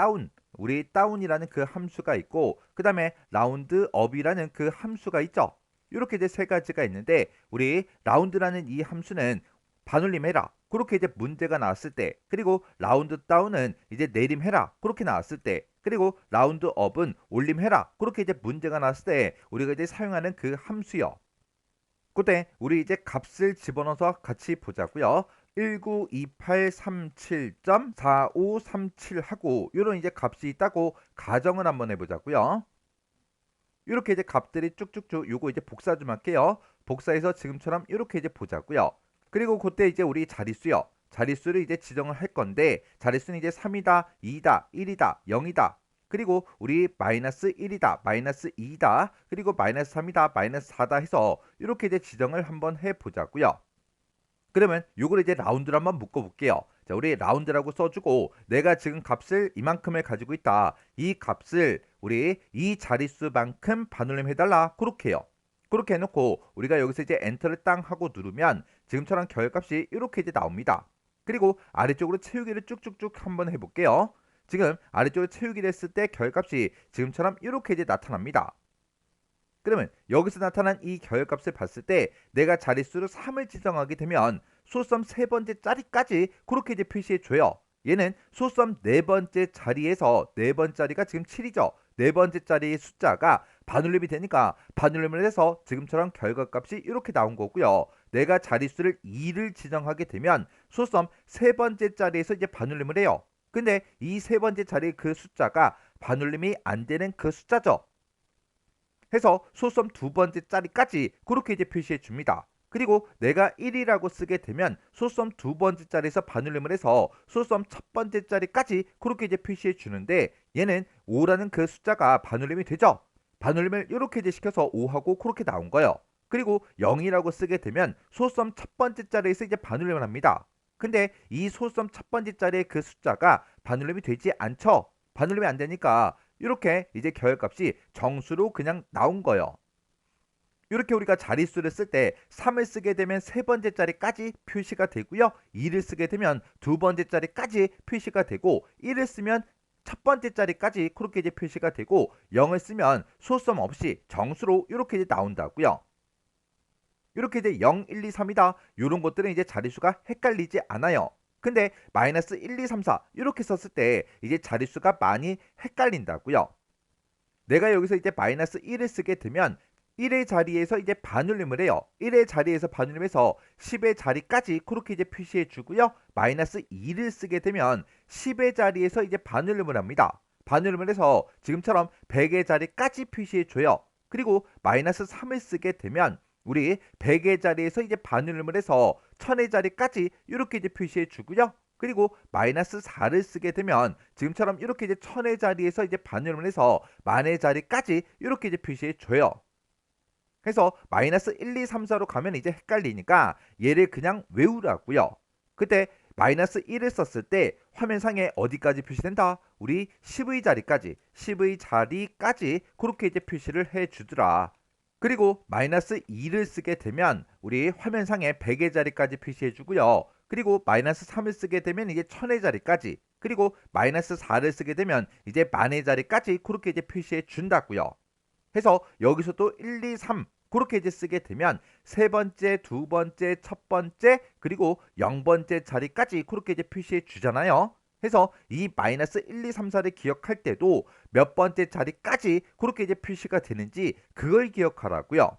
다운이라는 그 함수가 있고 그 다음에 라운드 업이라는 그 함수가 있죠. 이렇게 이제 세 가지가 있는데 우리 라운드라는 이 함수는 반올림해라 그렇게 이제 문제가 나왔을 때 그리고 라운드 다운은 이제 내림해라 그렇게 나왔을 때 그리고 라운드 업은 올림해라 그렇게 이제 문제가 나왔을 때 우리가 이제 사용하는 그 함수요. 그때 우리 이제 값을 집어넣어서 같이 보자고요. 192837.4537 하고 이런 이제 값이 있다고 가정을 한번 해보자고요. 이렇게 이제 값들이 쭉쭉쭉 요거 이제 복사 좀 할게요. 복사해서 지금처럼 이렇게 이제 보자고요. 그리고 그때 이제 우리 자릿수요. 자릿수를 이제 지정을 할 건데 자릿수는 이제 3이다, 2다, 1이다, 0이다. 그리고 우리 마이너스 1이다, 마이너스 2다, 그리고 마이너스 3이다, 마이너스 4다 해서 이렇게 이제 지정을 한번 해보자고요. 그러면 요걸 이제 라운드로 한번 묶어볼게요. 자, 우리 라운드라고 써주고 내가 지금 값을 이만큼을 가지고 있다. 이 값을 우리 이 자릿수만큼 반올림 해달라. 그렇게 해요. 그렇게 해놓고 우리가 여기서 이제 엔터를 땅 하고 누르면 지금처럼 결값이 이렇게 이제 나옵니다. 그리고 아래쪽으로 채우기를 쭉쭉쭉 한번 해볼게요. 지금 아래쪽으로 채우기를 했을 때 결값이 지금처럼 이렇게 이제 나타납니다. 그러면 여기서 나타난 이 결값을 봤을 때 내가 자릿수로 3을 지정하게 되면 소수점 세 번째 자리까지 그렇게 이제 표시해 줘요. 얘는 소수점 네 번째 자리에서 네 번째 자리가 지금 7이죠. 네 번째 자리의 숫자가 반올림이 되니까 반올림을 해서 지금처럼 결과값이 이렇게 나온 거고요. 내가 자릿수를 2를 지정하게 되면 소수점 세 번째 자리에서 이제 반올림을 해요. 근데 이 세 번째 자리 그 숫자가 반올림이 안 되는 그 숫자죠. 해서 소수점 두 번째 자리까지 그렇게 이제 표시해 줍니다. 그리고 내가 1이라고 쓰게 되면 소수점 두 번째 자리에서 반올림을 해서 소수점 첫 번째 자리까지 그렇게 이제 표시해 주는데 얘는 5라는 그 숫자가 반올림이 되죠. 반올림을 이렇게 이제 시켜서 5하고 그렇게 나온 거예요. 그리고 0이라고 쓰게 되면 소수점 첫 번째 자리에서 이제 반올림을 합니다. 근데 이 소수점 첫 번째 자리의 그 숫자가 반올림이 되지 않죠. 반올림이 안 되니까 이렇게 이제 결값이 정수로 그냥 나온 거예요. 이렇게 우리가 자릿수를 쓸 때 3을 쓰게 되면 세 번째 자리까지 표시가 되고요. 2를 쓰게 되면 두 번째 자리까지 표시가 되고 1을 쓰면 첫 번째 자리까지 그렇게 이제 표시가 되고 0을 쓰면 소수점 없이 정수로 이렇게 이제 나온다고요. 이렇게 이제 0, 1, 2, 3이다. 이런 것들은 이제 자릿수가 헷갈리지 않아요. 근데 마이너스 1, 2, 3, 4 이렇게 썼을 때 이제 자릿수가 많이 헷갈린다고요. 내가 여기서 이제 마이너스 1을 쓰게 되면 1의 자리에서 이제 반올림을 해요. 1의 자리에서 반올림해서 10의 자리까지 그렇게 이제 표시해 주고요. 마이너스 2를 쓰게 되면 10의 자리에서 이제 반올림을 합니다. 반올림을 해서 지금처럼 100의 자리까지 표시해 줘요. 그리고 마이너스 3을 쓰게 되면 우리 100의 자리에서 이제 반올림을 해서 1000의 자리까지 이렇게 이제 표시해 주고요. 그리고 마이너스 4를 쓰게 되면 지금처럼 이렇게 이제 1000의 자리에서 이제 반올림을 해서 만의 자리까지 이렇게 이제 표시해 줘요. 그래서 마이너스 1, 2, 3, 4로 가면 이제 헷갈리니까 얘를 그냥 외우라고요. 그때 마이너스 1을 썼을 때 화면상에 어디까지 표시된다? 우리 10의 자리까지, 10의 자리까지 그렇게 이제 표시를 해주더라. 그리고 마이너스 2를 쓰게 되면 우리 화면상에 100의 자리까지 표시해주고요. 그리고 마이너스 3을 쓰게 되면 이제 1000의 자리까지, 그리고 마이너스 4를 쓰게 되면 이제 만의 자리까지 그렇게 이제 표시해 준다고요. 해서 여기서 또 1, 2, 3 그렇게 이제 쓰게 되면 세 번째, 두 번째, 첫 번째, 그리고 0번째 자리까지 그렇게 이제 표시해 주잖아요. 해서 이 마이너스 1, 2, 3, 4를 기억할 때도 몇 번째 자리까지 그렇게 이제 표시가 되는지 그걸 기억하라고요.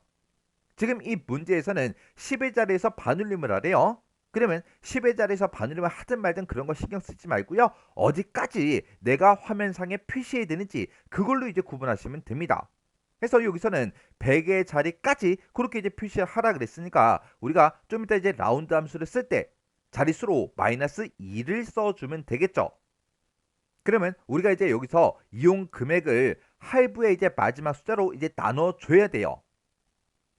지금 이 문제에서는 10의 자리에서 반올림을 하래요. 그러면 10의 자리에서 반올림을 하든 말든 그런 거 신경 쓰지 말고요. 어디까지 내가 화면상에 표시해야 되는지 그걸로 이제 구분하시면 됩니다. 그래서 여기서는 100의 자리까지 그렇게 이제 표시를 하라 그랬으니까 우리가 좀 이따 이제 라운드 함수를 쓸 때 자릿수로 마이너스 2를 써주면 되겠죠. 그러면 우리가 이제 여기서 이용 금액을 할부의 이제 마지막 숫자로 이제 나눠줘야 돼요.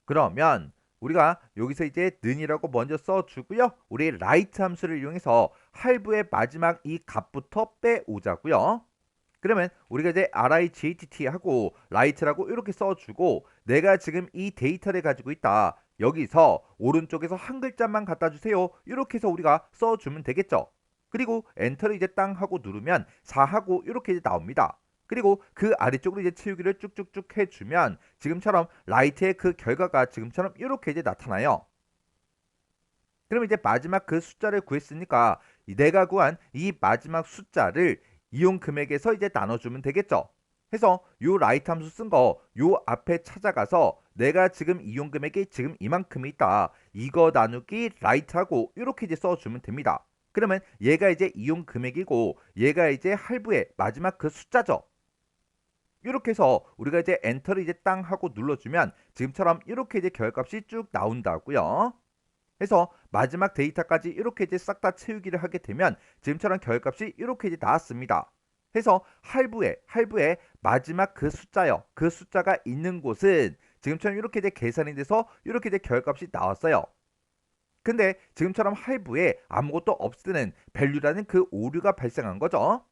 그러면 우리가 여기서 이제 는이라고 먼저 써주고요. 우리 라이트 함수를 이용해서 할부의 마지막 이 값부터 빼오자고요. 그러면 우리가 이제 RIGHT 하고 라이트라고 이렇게 써주고 내가 지금 이 데이터를 가지고 있다. 여기서 오른쪽에서 한 글자만 갖다 주세요. 이렇게 해서 우리가 써주면 되겠죠. 그리고 엔터를 이제 땅 하고 누르면 4하고 이렇게 이제 나옵니다. 그리고 그 아래쪽으로 이제 채우기를 쭉쭉쭉 해주면 지금처럼 라이트의 그 결과가 지금처럼 이렇게 이제 나타나요. 그럼 이제 마지막 그 숫자를 구했으니까 내가 구한 이 마지막 숫자를 이용 금액에서 이제 나눠주면 되겠죠. 해서 요 라이트 함수 쓴 거 요 앞에 찾아가서 내가 지금 이용 금액이 지금 이만큼이 있다. 이거 나누기 라이트하고 이렇게 이제 써주면 됩니다. 그러면 얘가 이제 이용 금액이고 얘가 이제 할부의 마지막 그 숫자죠. 이렇게 해서 우리가 이제 엔터를 이제 땅 하고 눌러주면 지금처럼 이렇게 이제 결값이 쭉 나온다고요. 해서 마지막 데이터까지 이렇게 이제 싹 다 채우기를 하게 되면 지금처럼 결값이 이렇게 이제 나왔습니다. 해서 할부의 마지막 그 숫자요. 그 숫자가 있는 곳은 지금처럼 이렇게 이제 계산이 돼서 이렇게 이제 결값이 나왔어요. 근데 지금처럼 할부에 아무것도 없을 때는 밸류라는 그 오류가 발생한 거죠.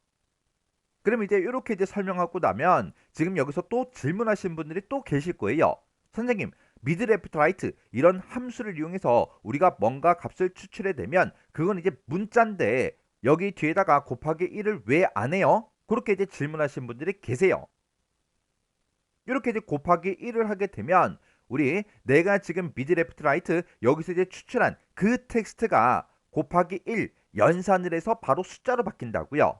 그럼 이제 이렇게 이제 설명하고 나면 지금 여기서 또 질문하신 분들이 또 계실 거예요. 선생님, 미드 레프트 라이트 이런 함수를 이용해서 우리가 뭔가 값을 추출해 내면 그건 이제 문자인데 여기 뒤에다가 곱하기 1을 왜 안 해요? 그렇게 이제 질문하신 분들이 계세요. 이렇게 이제 곱하기 1을 하게 되면 우리 내가 지금 미드 레프트 라이트 여기서 이제 추출한 그 텍스트가 곱하기 1 연산을 해서 바로 숫자로 바뀐다고요.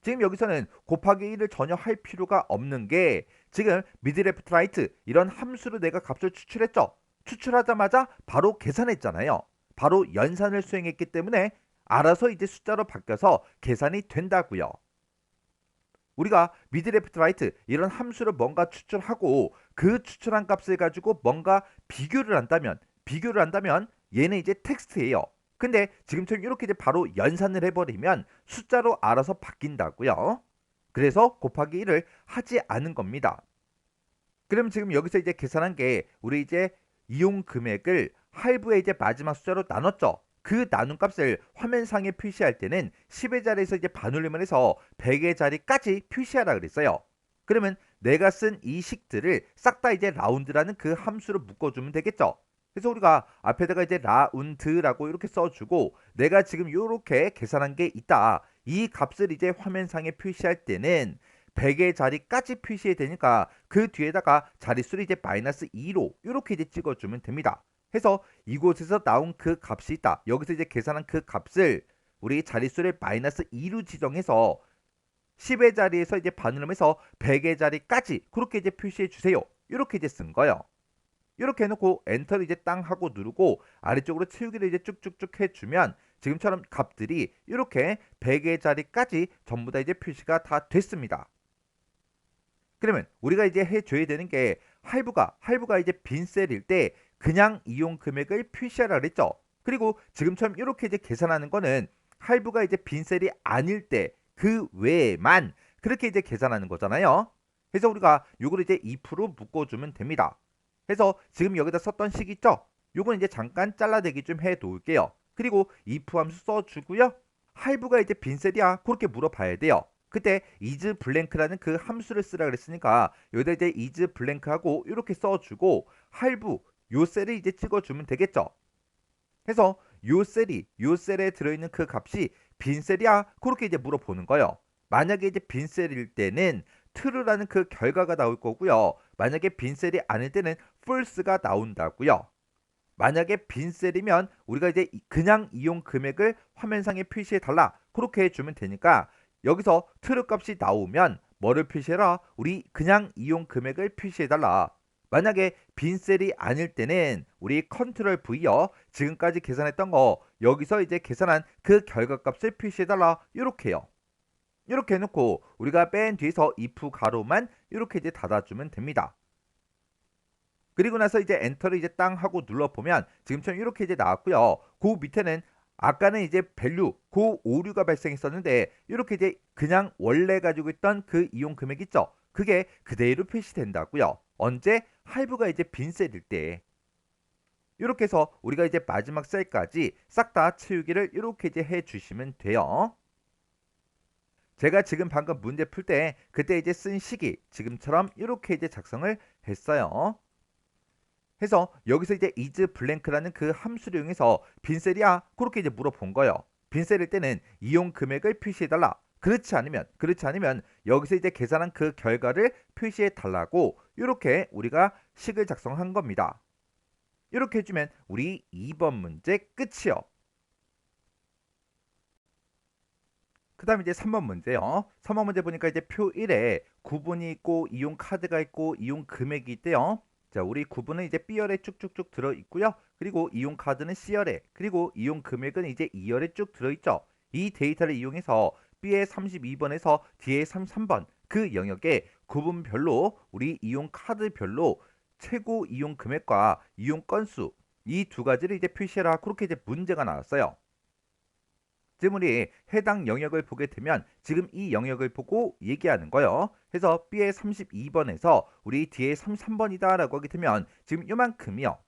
지금 여기서는 곱하기 1을 전혀 할 필요가 없는 게 지금 미드 레프트 라이트 이런 함수로 내가 값을 추출했죠. 추출하자마자 바로 계산했잖아요. 바로 연산을 수행했기 때문에 알아서 이제 숫자로 바뀌어서 계산이 된다고요. 우리가 미드 레프트 라이트 이런 함수를 뭔가 추출하고 그 추출한 값을 가지고 뭔가 비교를 한다면 얘는 이제 텍스트예요. 근데 지금처럼 이렇게 이제 바로 연산을 해버리면 숫자로 알아서 바뀐다고요. 그래서 곱하기 1을 하지 않은 겁니다. 그럼 지금 여기서 이제 계산한 게 우리 이제 이용 금액을 할부의 이제 마지막 숫자로 나눴죠. 그 나눈 값을 화면상에 표시할 때는 10의 자리에서 이제 반올림을 해서 100의 자리까지 표시하라 그랬어요. 그러면 내가 쓴 이 식들을 싹 다 이제 라운드라는 그 함수로 묶어주면 되겠죠. 그래서 우리가 앞에다가 이제 라운드라고 이렇게 써주고 내가 지금 이렇게 계산한 게 있다. 이 값을 이제 화면상에 표시할 때는 100의 자리까지 표시해야 되니까 그 뒤에다가 자릿수를 이제 마이너스 2로 이렇게 이제 찍어주면 됩니다. 해서 이곳에서 나온 그 값이 있다. 여기서 이제 계산한 그 값을 우리 자릿수를 마이너스 2로 지정해서 10의 자리에서 이제 반응하면서 100의 자리까지 그렇게 이제 표시해 주세요. 이렇게 이제 쓴 거예요. 이렇게 해놓고 엔터를 이제 땅 하고 누르고 아래쪽으로 채우기를 이제 쭉쭉쭉 해주면 지금처럼 값들이 이렇게 100의 자리까지 전부 다 이제 표시가 다 됐습니다. 그러면 우리가 이제 해줘야 되는 게 할부가 이제 빈 셀일 때 그냥 이용 금액을 표시하라 그랬죠. 그리고 지금처럼 이렇게 이제 계산하는 거는 할부가 이제 빈 셀이 아닐 때 그 외에만 그렇게 이제 계산하는 거잖아요. 그래서 우리가 요거를 이제 2% 묶어주면 됩니다. 그래서 지금 여기다 썼던 식 있죠? 요건 이제 잠깐 잘라내기 좀 해 놓을게요. 그리고 if 함수 써주고요. 할부가 이제 빈 셀이야 그렇게 물어봐야 돼요. 그때 is blank라는 그 함수를 쓰라 그랬으니까 여기다 이제 is blank하고 이렇게 써주고 할부 요 셀을 이제 찍어주면 되겠죠. 해서 요 셀에 들어있는 그 값이 빈 셀이야 그렇게 이제 물어보는 거예요. 만약에 이제 빈 셀일 때는 true라는 그 결과가 나올 거고요. 만약에 빈 셀이 아닐 때는 false가 나온다고요. 만약에 빈 셀이면 우리가 이제 그냥 이용 금액을 화면상에 표시해 달라 그렇게 해주면 되니까 여기서 true 값이 나오면 뭐를 표시해라? 우리 그냥 이용 금액을 표시해 달라. 만약에 빈 셀이 아닐 때는 우리 컨트롤 V요. 지금까지 계산했던 거 여기서 이제 계산한 그 결과값을 표시해 달라. 이렇게요. 이렇게 해놓고 우리가 맨 뒤에서 if 가로만 이렇게 이제 닫아주면 됩니다. 그리고 나서 이제 엔터를 이제 땅 하고 눌러보면 지금처럼 이렇게 이제 나왔고요. 그 밑에는 아까는 이제 밸류, 그 오류가 발생했었는데 이렇게 이제 그냥 원래 가지고 있던 그 이용 금액 있죠? 그게 그대로 표시된다고요. 언제? 할부가 이제 빈 셀일 때. 이렇게 해서 우리가 이제 마지막 셀까지 싹 다 채우기를 이렇게 이제 해주시면 돼요. 제가 지금 방금 문제 풀 때 그때 이제 쓴 식이 지금처럼 이렇게 이제 작성을 했어요. 해서 여기서 이제 is blank라는 그 함수를 이용해서 빈셀이야 그렇게 이제 물어본 거예요. 빈셀일 때는 이용 금액을 표시해 달라. 그렇지 않으면 여기서 이제 계산한 그 결과를 표시해 달라고 이렇게 우리가 식을 작성한 겁니다. 이렇게 해주면 우리 2번 문제 끝이요. 그 다음에 이제 3번 문제요. 3번 문제 보니까 이제 표 1에 구분이 있고 이용 카드가 있고 이용 금액이 있대요. 자, 우리 구분은 이제 B열에 쭉쭉쭉 들어 있고요. 그리고 이용 카드는 C열에, 그리고 이용 금액은 이제 2열에 쭉 들어 있죠. 이 데이터를 이용해서 B의 32번에서 D의 33번 그 영역에 구분별로 우리 이용 카드별로 최고 이용 금액과 이용 건수 이 두 가지를 이제 표시해라. 그렇게 이제 문제가 나왔어요. 지금 우리 해당 영역을 보게 되면 지금 이 영역을 보고 얘기하는 거예요. 그래서 B의 32번에서 우리 D의 33번이다 라고 하게 되면 지금 요만큼이요.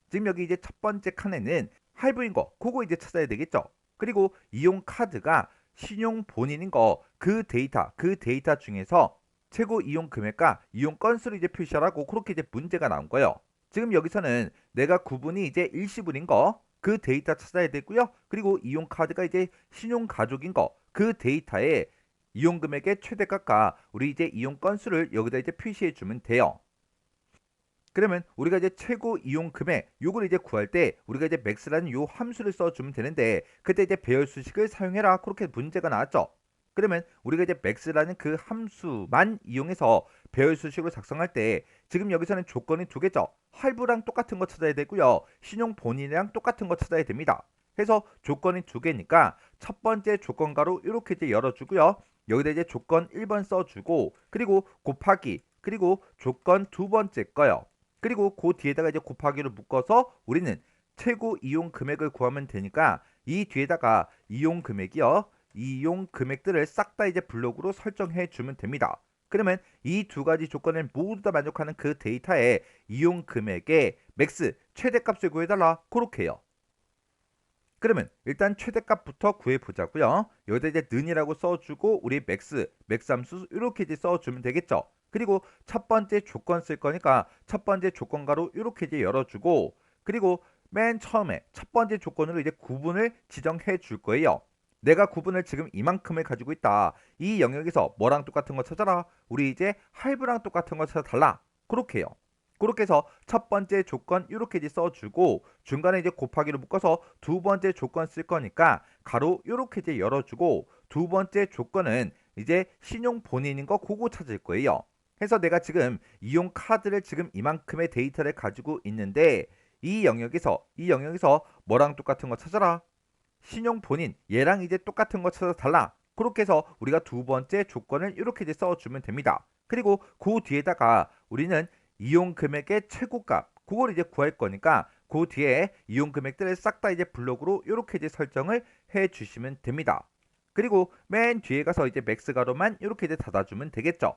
지금 여기 이제 첫 번째 칸에는 할부인 거 그거 이제 찾아야 되겠죠. 그리고 이용 카드가 신용 본인인 거 그 데이터 중에서 최고 이용 금액과 이용 건수를 이제 표시하라고 그렇게 이제 문제가 나온 거예요. 지금 여기서는 내가 구분이 이제 일시불인 거 그 데이터 찾아야 되고요. 그리고 이용 카드가 이제 신용 가족인 거 그 데이터에 이용 금액의 최대값과 우리 이제 이용 건수를 여기다 이제 표시해 주면 돼요. 그러면 우리가 이제 최고 이용 금액 요걸 이제 구할 때 우리가 이제 max라는 요 함수를 써주면 되는데 그때 이제 배열 수식을 사용해라 그렇게 문제가 나왔죠. 그러면 우리가 이제 max라는 그 함수만 이용해서 배열 수식을 작성할 때 지금 여기서는 조건이 두 개죠. 할부랑 똑같은 거 찾아야 되고요. 신용 본인이랑 똑같은 거 찾아야 됩니다. 그래서 조건이 두 개니까 첫 번째 조건가로 이렇게 이제 열어주고요. 여기다 이제 조건 1번 써주고 그리고 곱하기 그리고 조건 두 번째 거요. 그리고 그 뒤에다가 이제 곱하기를 묶어서 우리는 최고 이용 금액을 구하면 되니까 이 뒤에다가 이용 금액이요. 이용 금액들을 싹 다 이제 블록으로 설정해 주면 됩니다. 그러면 이 두 가지 조건을 모두 다 만족하는 그 데이터에 이용 금액의 맥스 최대값을 구해달라 그렇게 해요. 그러면 일단 최대값부터 구해보자고요. 여기다 이제 는이라고 써주고 우리 맥스 함수 이렇게 이제 써주면 되겠죠. 그리고 첫 번째 조건 쓸 거니까 첫 번째 조건가로 이렇게 이제 열어주고, 그리고 맨 처음에 첫 번째 조건으로 이제 구분을 지정해 줄 거예요. 내가 구분을 지금 이만큼을 가지고 있다. 이 영역에서 뭐랑 똑같은 거 찾아라. 우리 이제 할부랑 똑같은 거 찾아달라. 그렇게 해요. 그렇게 해서 첫 번째 조건 이렇게 이제 써주고, 중간에 이제 곱하기로 묶어서 두 번째 조건 쓸 거니까 가로 이렇게 이제 열어주고, 두 번째 조건은 이제 신용 본인인 거 그거 찾을 거예요. 해서 내가 지금 이용 카드를 지금 이만큼의 데이터를 가지고 있는데, 이 영역에서 뭐랑 똑같은 거 찾아라. 신용 본인 얘랑 이제 똑같은 거 찾아 달라. 그렇게 해서 우리가 두 번째 조건을 이렇게 이제 써주면 됩니다. 그리고 그 뒤에다가 우리는 이용 금액의 최고값 그걸 이제 구할 거니까 그 뒤에 이용 금액들을 싹 다 이제 블록으로 이렇게 이제 설정을 해 주시면 됩니다. 그리고 맨 뒤에 가서 이제 맥스 가로만 이렇게 이제 닫아주면 되겠죠.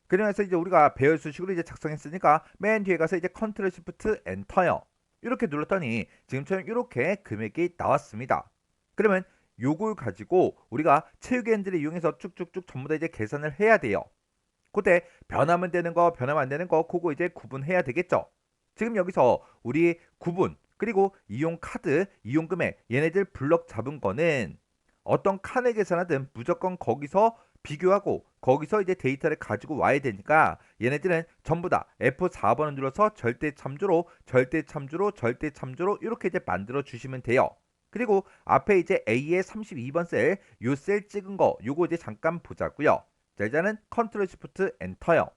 그러면서 이제 우리가 배열 수식으로 이제 작성했으니까 맨 뒤에 가서 이제 컨트롤 시프트 엔터요. 이렇게 눌렀더니 지금처럼 이렇게 금액이 나왔습니다. 그러면 요걸 가지고 우리가 체육 엔진을 이용해서 쭉쭉쭉 전부 다 이제 계산을 해야 돼요. 그때 변하면 되는 거, 변하면 안 되는 거, 그거 이제 구분해야 되겠죠. 지금 여기서 우리 구분, 그리고 이용 카드, 이용 금액, 얘네들 블럭 잡은 거는 어떤 칸을 계산하든 무조건 거기서 비교하고 거기서 이제 데이터를 가지고 와야 되니까 얘네들은 전부 다 F4번을 눌러서 절대 참조로, 절대 참조로, 절대 참조로 이렇게 이제 만들어 주시면 돼요. 그리고 앞에 이제 A의 32번 셀, 요 셀 찍은 거 요거 이제 잠깐 보자고요. 자, 일단은 컨트롤 시프트 엔터요.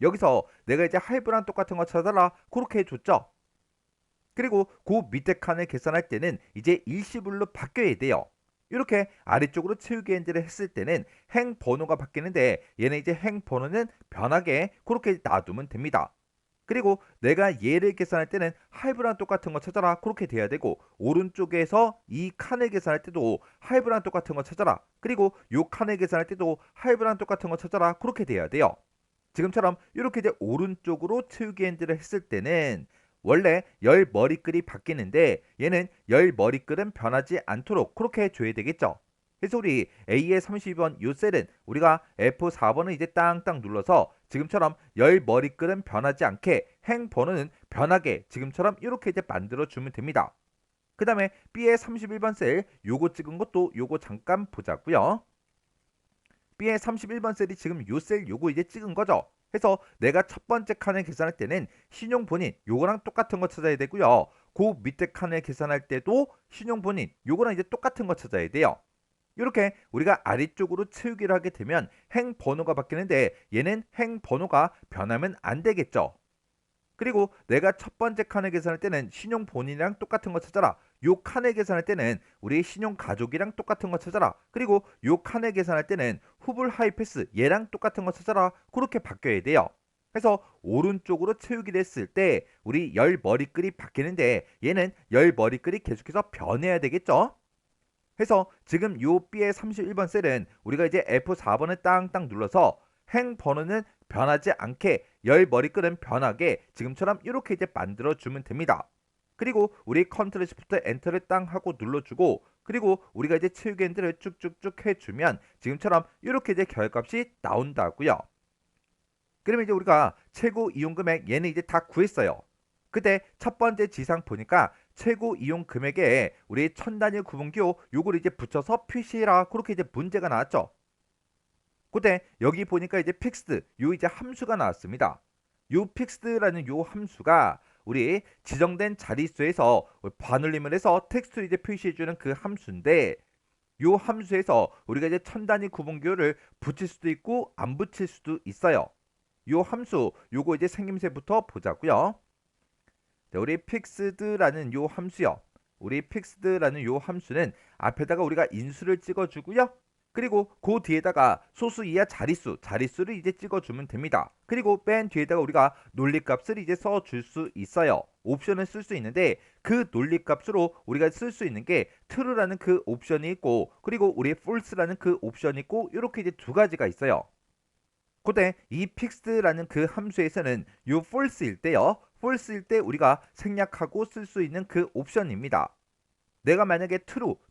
여기서 내가 이제 할부랑 똑같은 거 찾아라 그렇게 해줬죠. 그리고 그 밑에 칸을 계산할 때는 이제 일시불로 바뀌어야 돼요. 이렇게 아래쪽으로 채우기 엔드를 했을 때는 행 번호가 바뀌는데 얘는 이제 행 번호는 변하게 그렇게 놔두면 됩니다. 그리고 내가 얘를 계산할 때는 할부랑 똑같은 거 찾아라 그렇게 돼야 되고, 오른쪽에서 이 칸을 계산할 때도 할부랑 똑같은 거 찾아라, 그리고 요 칸을 계산할 때도 할부랑 똑같은 거 찾아라 그렇게 돼야 돼요. 지금처럼 이렇게 이제 오른쪽으로 채우기 핸들을 했을 때는 원래 열 머리글이 바뀌는데 얘는 열 머리글은 변하지 않도록 그렇게 해줘야 되겠죠. 그래서 우리 A의 32번 요 셀은 우리가 F4번을 이제 땅땅 눌러서 지금처럼 열 머리글은 변하지 않게 행 번호는 변하게 지금처럼 이렇게 이제 만들어 주면 됩니다. 그 다음에 B의 31번 셀 요거 찍은 것도 요거 잠깐 보자고요. B의 31번 셀이 지금 요 셀 요거 이제 찍은 거죠. 그래서 내가 첫 번째 칸을 계산할 때는 신용 본인 요거랑 똑같은 거 찾아야 되고요. 그 밑에 칸을 계산할 때도 신용 본인 요거랑 이제 똑같은 거 찾아야 돼요. 이렇게 우리가 아래쪽으로 채우기를 하게 되면 행 번호가 바뀌는데 얘는 행 번호가 변하면 안 되겠죠. 그리고 내가 첫 번째 칸을 계산할 때는 신용 본인이랑 똑같은 거 찾아라. 요 칸을 계산할 때는 우리 신용 가족이랑 똑같은 거 찾아라. 그리고 요 칸을 계산할 때는 후불 하이패스 얘랑 똑같은 거 찾아라. 그렇게 바뀌어야 돼요. 그래서 오른쪽으로 채우기를 했을 때 우리 열 머리글이 바뀌는데 얘는 열 머리글이 계속해서 변해야 되겠죠. 해서 지금 요 B의 31번 셀은 우리가 이제 F4번을 땅땅 눌러서 행 번호는 변하지 않게 열 머리글은 변하게 지금처럼 이렇게 이제 만들어 주면 됩니다. 그리고 우리 컨트롤 시프트 엔터를 땅 하고 눌러주고, 그리고 우리가 이제 채우기 엔드를 쭉쭉쭉 해주면 지금처럼 이렇게 이제 결값이 나온다고요. 그러면 이제 우리가 최고 이용 금액 얘는 이제 다 구했어요. 그때 첫 번째 지상 보니까 최고 이용 금액에 우리 천 단위 구분기호 요걸 이제 붙여서 표시해라 그렇게 이제 문제가 나왔죠. 그때 여기 보니까 이제 픽스드 요 이제 함수가 나왔습니다. 요 픽스드라는 요 함수가 우리 지정된 자릿수에서 반올림을 해서 텍스트를 이제 표시해주는 그 함수인데, 요 함수에서 우리가 이제 천 단위 구분기호를 붙일 수도 있고 안 붙일 수도 있어요. 요 함수 요거 이제 생김새부터 보자고요. 네, 우리 픽스드라는 요 함수요. 우리 픽스드라는 요 함수는 앞에다가 우리가 인수를 찍어주고요. 그리고 그 뒤에다가 소수 이하 자릿수를 이제 찍어주면 됩니다. 그리고 맨 뒤에다가 우리가 논리값을 이제 써줄 수 있어요. 옵션을 쓸 수 있는데 그 논리값으로 우리가 쓸 수 있는 게 true라는 그 옵션이 있고, 그리고 우리 false라는 그 옵션이 있고, 이렇게 이제 두 가지가 있어요. 그때 이 픽스드라는 그 함수에서는 요 false일 때요. false일 때 우리가 생략하고 쓸 수 있는 그 옵션입니다. 내가 만약에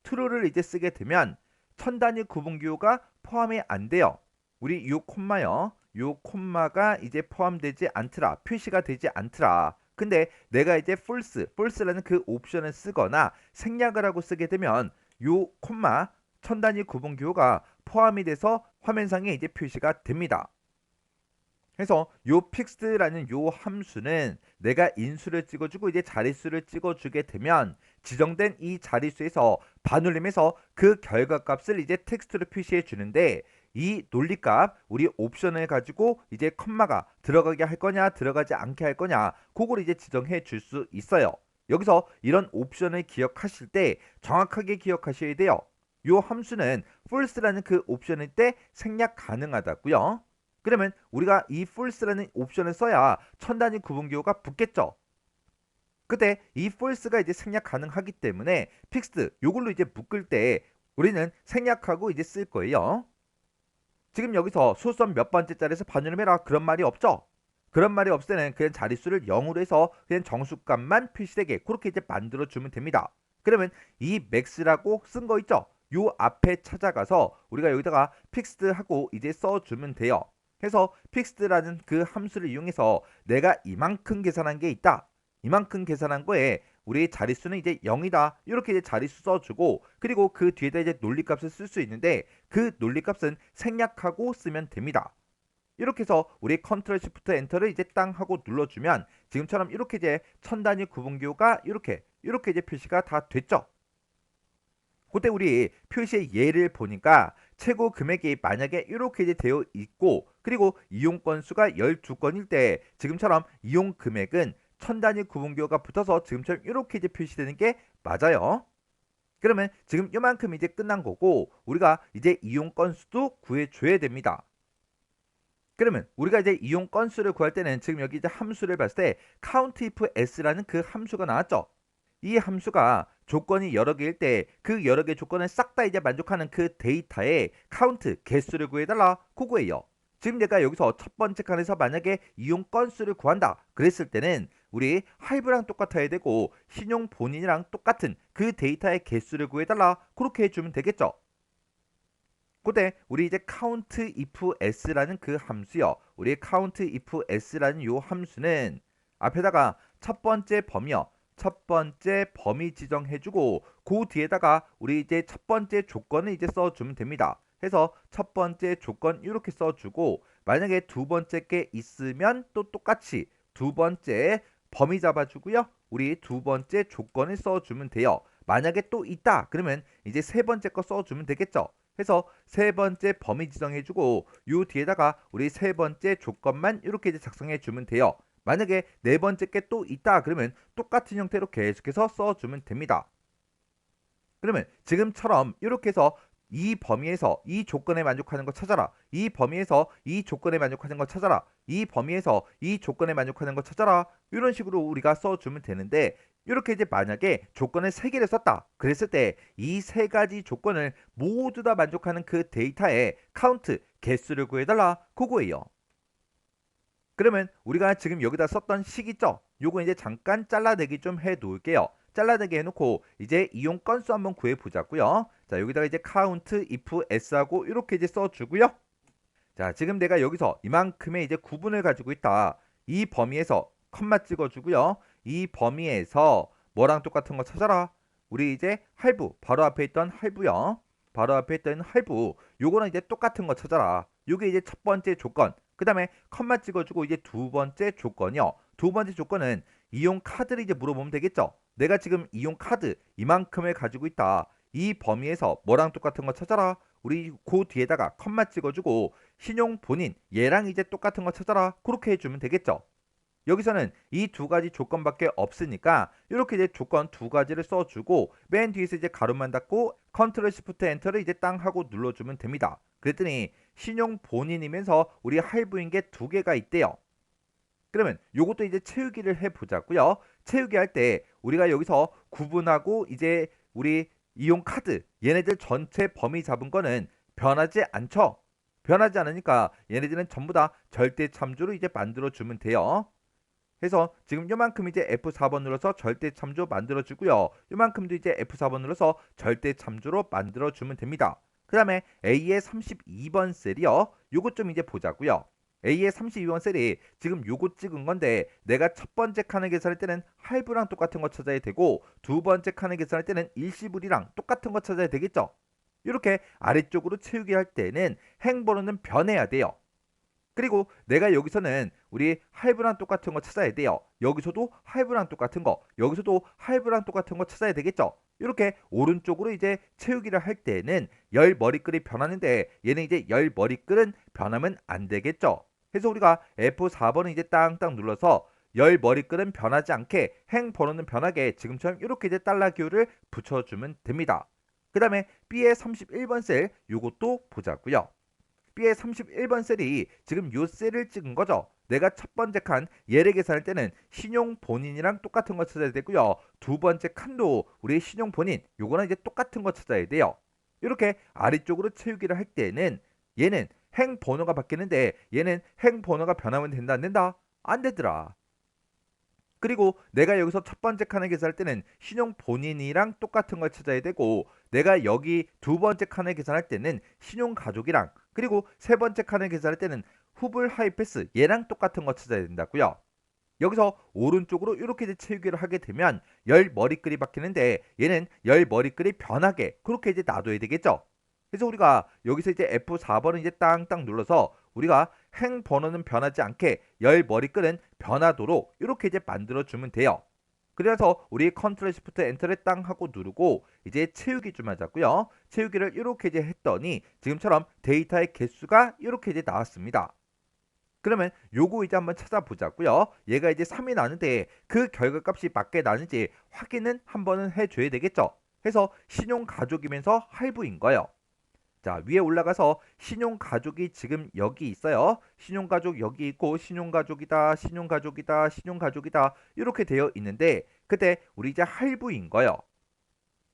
true를 이제 쓰게 되면 천 단위 구분기호가 포함이 안 돼요. 우리 요 콤마요. 요 콤마가 이제 포함되지 않더라. 표시가 되지 않더라. 근데 내가 이제 false라는 그 옵션을 쓰거나 생략을 하고 쓰게 되면 요 콤마 천 단위 구분 기호가 포함이 돼서 화면상에 이제 표시가 됩니다. 그래서 요 fixed라는 요 함수는 내가 인수를 찍어주고 이제 자릿수를 찍어주게 되면 지정된 이 자릿수에서 반올림해서 그 결과값을 이제 텍스트로 표시해 주는데 이 논리값 우리 옵션을 가지고 이제 컴마가 들어가게 할 거냐 들어가지 않게 할 거냐 그걸 이제 지정해 줄 수 있어요. 여기서 이런 옵션을 기억하실 때 정확하게 기억하셔야 돼요. 요 함수는 false라는 그 옵션일 때 생략 가능하다고요. 그러면 우리가 이 false라는 옵션을 써야 천 단위 구분 기호가 붙겠죠. 그때 이 false가 이제 생략 가능하기 때문에 fixed 요걸로 이제 묶을 때 우리는 생략하고 이제 쓸 거예요. 지금 여기서 소수점 몇 번째 자리에서 반올림해라 그런 말이 없죠. 그런 말이 없을 때는 그냥 자릿수를 0으로 해서 그냥 정수값만 표시되게 그렇게 이제 만들어 주면 됩니다. 그러면 이 max라고 쓴 거 있죠. 요 앞에 찾아가서 우리가 여기다가 fixed 하고 이제 써주면 돼요. 그래서 fixed라는 그 함수를 이용해서 내가 이만큼 계산한 게 있다. 이만큼 계산한 거에 우리 자릿수는 이제 0이다. 이렇게 이제 자릿수 써주고 그리고 그 뒤에다 이제 논리값을 쓸 수 있는데 그 논리값은 생략하고 쓰면 됩니다. 이렇게 해서 우리 컨트롤 시프트 엔터를 이제 땅 하고 눌러주면 지금처럼 이렇게 이제 천 단위 구분 기호가 이렇게 이제 표시가 다 됐죠. 그때 우리 표시의 예를 보니까 최고 금액이 만약에 이렇게 이제 되어 있고 그리고 이용 건수가 12건일 때 지금처럼 이용 금액은 천 단위 구분기호가 붙어서 지금처럼 이렇게 이제 표시되는 게 맞아요. 그러면 지금 이만큼 이제 끝난 거고 우리가 이제 이용 건수도 구해줘야 됩니다. 그러면 우리가 이제 이용 건수를 구할 때는 지금 여기 이제 함수를 봤을 때 count if s라는 그 함수가 나왔죠. 이 함수가 조건이 여러 개일 때 그 여러 개 조건을 싹 다 이제 만족하는 그 데이터의 카운트 개수를 구해달라 그거예요. 지금 내가 여기서 첫 번째 칸에서 만약에 이용 건수를 구한다 그랬을 때는 우리 할부랑 똑같아야 되고 신용 본인이랑 똑같은 그 데이터의 개수를 구해달라 그렇게 해주면 되겠죠. 그때 우리 이제 count if s라는 그 함수요. 우리 count if s라는 요 함수는 앞에다가 첫 번째 범위요. 첫 번째 범위 지정해주고 그 뒤에다가 우리 이제 첫 번째 조건을 이제 써주면 됩니다. 해서 첫 번째 조건 이렇게 써주고 만약에 두 번째 게 있으면 또 똑같이 두 번째 범위 잡아주고요. 우리 두 번째 조건을 써주면 돼요. 만약에 또 있다 그러면 이제 세 번째 거 써주면 되겠죠. 해서 세 번째 범위 지정해주고 요 뒤에다가 우리 세 번째 조건만 이렇게 이제 작성해주면 돼요. 만약에 네 번째 게 또 있다 그러면 똑같은 형태로 계속해서 써주면 됩니다. 그러면 지금처럼 이렇게 해서 이 범위에서 이 조건에 만족하는 거 찾아라. 이 범위에서 이 조건에 만족하는 거 찾아라. 이 범위에서 이 조건에 만족하는 거 찾아라. 이런 식으로 우리가 써주면 되는데 이렇게 이제 만약에 조건을 세 개를 썼다. 그랬을 때 이 세 가지 조건을 모두 다 만족하는 그 데이터의 카운트 개수를 구해달라. 그거예요. 그러면 우리가 지금 여기다 썼던 식 있죠? 요거 이제 잠깐 잘라내기 좀 해 놓을게요. 잘라내기 해놓고 이제 이용 건수 한번 구해 보자고요. 자, 여기다가 이제 count if s하고 이렇게 이제 써주고요. 자, 지금 내가 여기서 이만큼의 이제 구분을 가지고 있다. 이 범위에서 컴마 찍어주고요. 이 범위에서 뭐랑 똑같은 거 찾아라. 우리 이제 할부 바로 앞에 있던 할부요. 바로 앞에 있던 할부 요거는 이제 똑같은 거 찾아라. 요게 이제 첫 번째 조건. 그 다음에 컴마 찍어주고 이제 두 번째 조건이요. 두 번째 조건은 이용 카드를 이제 물어보면 되겠죠. 내가 지금 이용 카드 이만큼을 가지고 있다. 이 범위에서 뭐랑 똑같은 거 찾아라. 우리 그 뒤에다가 컴마 찍어주고 신용 본인 얘랑 이제 똑같은 거 찾아라. 그렇게 해주면 되겠죠. 여기서는 이 두 가지 조건밖에 없으니까 이렇게 이제 조건 두 가지를 써주고 맨 뒤에서 이제 가로만 닫고 컨트롤 시프트 엔터를 이제 땅 하고 눌러주면 됩니다. 그랬더니 신용 본인이면서 우리 할부인 게 두 개가 있대요. 그러면 요것도 이제 채우기를 해보자고요. 채우기 할 때 우리가 여기서 구분하고 이제 우리 이용 카드 얘네들 전체 범위 잡은 거는 변하지 않죠. 변하지 않으니까 얘네들은 전부 다 절대 참조로 이제 만들어 주면 돼요. 그래서 지금 요만큼 이제 F4번 눌러서 절대 참조 만들어 주고요. 요만큼도 이제 F4번 눌러서 절대 참조로 만들어 주면 됩니다. 그 다음에 A의 32번 셀이요. 요것 좀 이제 보자고요. A의 32번 셀이 지금 요거 찍은 건데 내가 첫 번째 칸을 계산할 때는 할부랑 똑같은 거 찾아야 되고 두 번째 칸을 계산할 때는 일시불이랑 똑같은 거 찾아야 되겠죠. 이렇게 아래쪽으로 채우기 할 때는 행번호는 변해야 돼요. 그리고 내가 여기서는 우리 할부랑 똑같은 거 찾아야 돼요. 여기서도 할부랑 똑같은 거, 여기서도 할부랑 똑같은 거 찾아야 되겠죠. 이렇게 오른쪽으로 이제 채우기를 할 때는 열 머리글이 변하는데 얘는 이제 열 머리글은 변하면 안 되겠죠. 그래서 우리가 F4번을 이제 땅땅 눌러서 열 머리글은 변하지 않게 행 번호는 변하게 지금처럼 이렇게 이제 달러 기호를 붙여주면 됩니다. 그 다음에 B의 31번 셀 요것도 보자고요. B의 31번 셀이 지금 요 셀을 찍은 거죠. 내가 첫 번째 칸 얘를 계산할 때는 신용 본인이랑 똑같은 거 찾아야 되고요. 두 번째 칸도 우리 신용 본인 요거랑 이제 똑같은 거 찾아야 돼요. 이렇게 아래쪽으로 채우기를 할 때는 얘는 행 번호가 바뀌는데 얘는 행 번호가 변하면 된다 안 된다? 안 되더라. 그리고 내가 여기서 첫 번째 칸을 계산할 때는 신용 본인이랑 똑같은 걸 찾아야 되고 내가 여기 두 번째 칸을 계산할 때는 신용 가족이랑 그리고 세 번째 칸을 계산할 때는 후불 하이패스 얘랑 똑같은 거 찾아야 된다고요. 여기서 오른쪽으로 이렇게 이제 채우기를 하게 되면 열 머리글이 바뀌는데 얘는 열 머리글이 변하게 그렇게 이제 놔둬야 되겠죠. 그래서 우리가 여기서 이제 F4번을 이제 땅땅 눌러서 우리가 행 번호는 변하지 않게 열 머리글은 변하도록 이렇게 이제 만들어 주면 돼요. 그래서 우리 컨트롤 시프트 엔터를 땅 하고 누르고 이제 채우기 좀 하자고요. 채우기를 이렇게 이제 했더니 지금처럼 데이터의 개수가 이렇게 이제 나왔습니다. 그러면 요거 이제 한번 찾아보자고요. 얘가 이제 3이 나는데 그 결과값이 맞게 나는지 확인은 한번은 해줘야 되겠죠. 해서 신용가족이면서 할부인 거예요. 자, 위에 올라가서 신용가족이 지금 여기 있어요. 신용가족 여기 있고 신용가족이다, 신용가족이다, 신용가족이다 이렇게 되어 있는데 그때 우리 이제 할부인 거예요.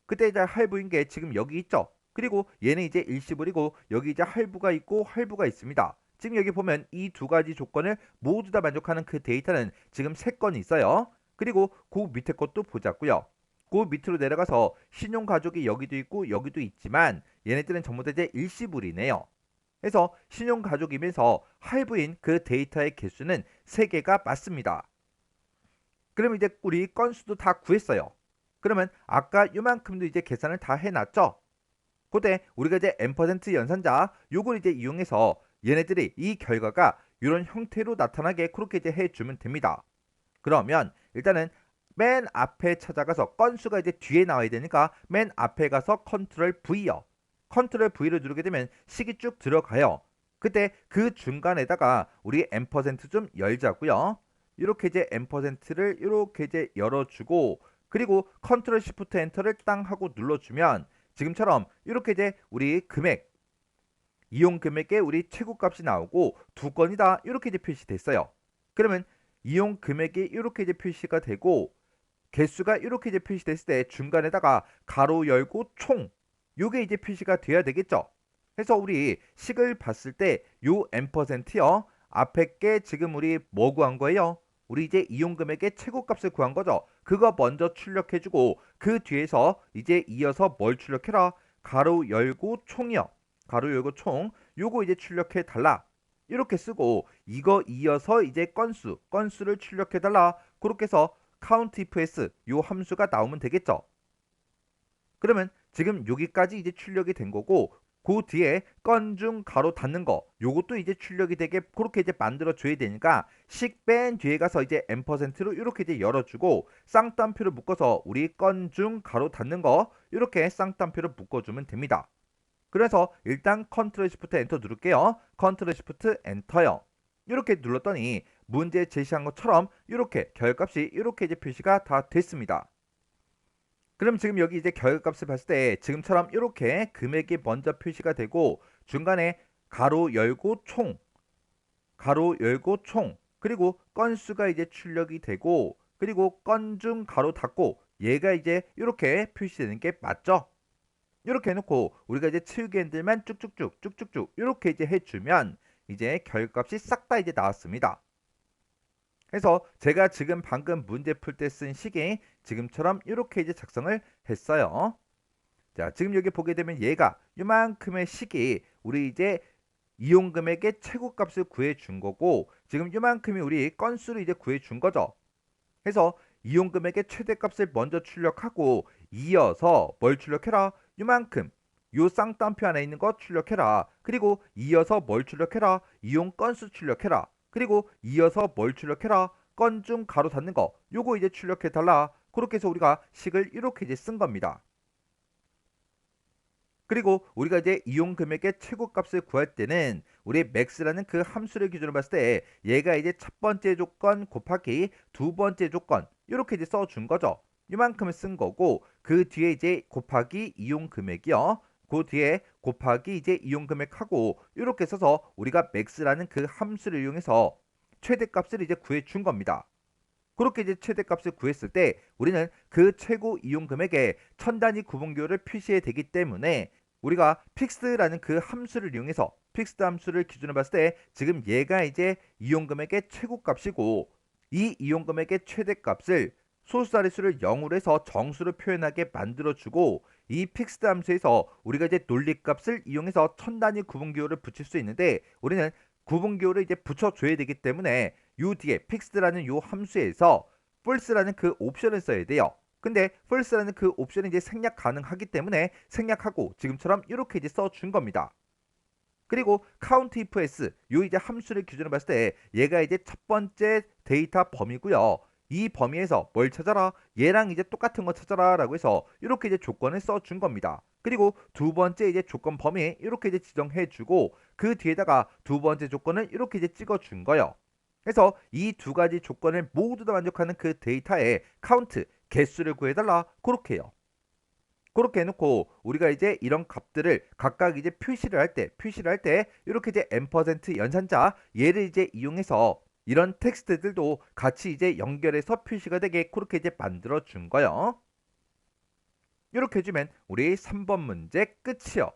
그때 이제 할부인 게 지금 여기 있죠. 그리고 얘는 이제 일시불이고 여기 이제 할부가 있고 할부가 있습니다. 지금 여기 보면 이 두 가지 조건을 모두 다 만족하는 그 데이터는 지금 세 건이 있어요. 그리고 그 밑에 것도 보자고요. 그 밑으로 내려가서 신용가족이 여기도 있고 여기도 있지만 얘네들은 전부 다 이제 일시불이네요. 그래서 신용가족이면서 할부인 그 데이터의 개수는 3개가 맞습니다. 그럼 이제 우리 건수도 다 구했어요. 그러면 아까 요만큼도 이제 계산을 다 해놨죠. 그때 우리가 이제 n% 연산자 요걸 이제 이용해서 얘네들이 이 결과가 이런 형태로 나타나게 그렇게 이제 해주면 됩니다. 그러면 일단은 맨 앞에 찾아가서 건수가 이제 뒤에 나와야 되니까 맨 앞에 가서 컨트롤 V요. 컨트롤 V를 누르게 되면 식이 쭉 들어가요. 그때 그 중간에다가 우리 n%좀 열자고요. 이렇게 이제 n%를 이렇게 이제 열어주고 그리고 컨트롤 시프트 엔터를 땅 하고 눌러주면 지금처럼 이렇게 이제 우리 금액 이용 금액에 우리 최고값이 나오고 두 건이다 이렇게 이제 표시됐어요. 그러면 이용 금액이 이렇게 이제 표시가 되고 개수가 이렇게 이제 표시됐을 때 중간에다가 가로 열고 총 요게 이제 표시가 돼야 되겠죠. 그래서 우리 식을 봤을 때 요 n%요 앞에 게 지금 우리 뭐 구한 거예요? 우리 이제 이용 금액의 최고값을 구한 거죠. 그거 먼저 출력해주고 그 뒤에서 이제 이어서 뭘 출력해라? 가로 열고 총이요. 가로 열고 총 요거 이제 출력해 달라. 이렇게 쓰고 이거 이어서 이제 건수를 출력해 달라. 그렇게 해서 count if s 요 함수가 나오면 되겠죠. 그러면 지금 여기까지 이제 출력이 된 거고 그 뒤에 건 중 가로 닫는 거 요것도 이제 출력이 되게 그렇게 이제 만들어 줘야 되니까 식 맨 뒤에 가서 이제 n%로 이렇게 이제 열어주고 쌍따옴표를 묶어서 우리 건 중 가로 닫는 거 이렇게 쌍따옴표를 묶어주면 됩니다. 그래서 일단 컨트롤 시프트 엔터 누를게요. 컨트롤 시프트 엔터요. 이렇게 눌렀더니 문제 제시한 것처럼 이렇게 결값이 이렇게 이제 표시가 다 됐습니다. 그럼 지금 여기 이제 결과값을 봤을 때 지금처럼 이렇게 금액이 먼저 표시가 되고 중간에 가로 열고 총 가로 열고 총 그리고 건수가 이제 출력이 되고 그리고 건 중 가로 닫고 얘가 이제 이렇게 표시되는 게 맞죠? 이렇게 해놓고 우리가 이제 치우기 핸들만 쭉쭉쭉 이렇게 이제 해주면 이제 결과값이 싹 다 이제 나왔습니다. 그래서 제가 지금 방금 문제 풀 때 쓴 식이 지금처럼 이렇게 이제 작성을 했어요. 자, 지금 여기 보게 되면 얘가 이만큼의 식이 우리 이제 이용 금액의 최고값을 구해 준 거고 지금 요만큼이 우리 건수를 이제 구해 준 거죠. 해서 이용 금액의 최대값을 먼저 출력하고 이어서 뭘 출력해라? 요만큼 요 쌍따옴표 안에 있는 거 출력해라. 그리고 이어서 뭘 출력해라? 이용 건수 출력해라. 그리고 이어서 뭘 출력해라? 건 중 가로 닫는 거 요거 이제 출력해 달라. 그렇게 해서 우리가 식을 이렇게 이제 쓴 겁니다. 그리고 우리가 이제 이용 금액의 최고값을 구할 때는 우리 max라는 그 함수를 기준으로 봤을 때 얘가 이제 첫 번째 조건 곱하기 두 번째 조건 이렇게 이제 써준 거죠. 이만큼을 쓴 거고 그 뒤에 이제 곱하기 이용 금액이요. 그 뒤에 곱하기 이제 이용 금액하고 이렇게 써서 우리가 max라는 그 함수를 이용해서 최대값을 이제 구해 준 겁니다. 그렇게 이제 최대값을 구했을 때 우리는 그 최고 이용 금액에 천 단위 구분기호를 표시해야 되기 때문에 우리가 fix라는 그 함수를 이용해서 fixed 함수를 기준으로 봤을 때 지금 얘가 이제 이용 금액의 최고값이고 이 이용 금액의 최대값을 소수 자릿수를 0으로 해서 정수로 표현하게 만들어주고 이 fixed 함수에서 우리가 이제 논리값을 이용해서 천 단위 구분기호를 붙일 수 있는데 우리는 구분기호를 이제 붙여줘야 되기 때문에 요 뒤에 fixed라는 요 함수에서 false라는 그 옵션을 써야 돼요. 근데 false라는 그 옵션이 이제 생략 가능하기 때문에 생략하고 지금처럼 이렇게 이제 써준 겁니다. 그리고 count if s 요 이제 함수를 기준으로 봤을 때 얘가 이제 첫 번째 데이터 범위고요. 이 범위에서 뭘 찾아라? 얘랑 이제 똑같은 거 찾아라 라고 해서 이렇게 이제 조건을 써준 겁니다. 그리고 두 번째 이제 조건 범위 이렇게 이제 지정해 주고 그 뒤에다가 두 번째 조건을 이렇게 이제 찍어 준 거예요. 그래서 이 두 가지 조건을 모두 다 만족하는 그 데이터의 카운트 개수를 구해달라 그렇게 해요. 그렇게 해놓고 우리가 이제 이런 값들을 각각 이제 표시를 할 때 이렇게 이제 %, 연산자 얘를 이제 이용해서 이런 텍스트들도 같이 이제 연결해서 표시가 되게 그렇게 이제 만들어 준 거예요. 이렇게 해주면 우리 3번 문제 끝이요.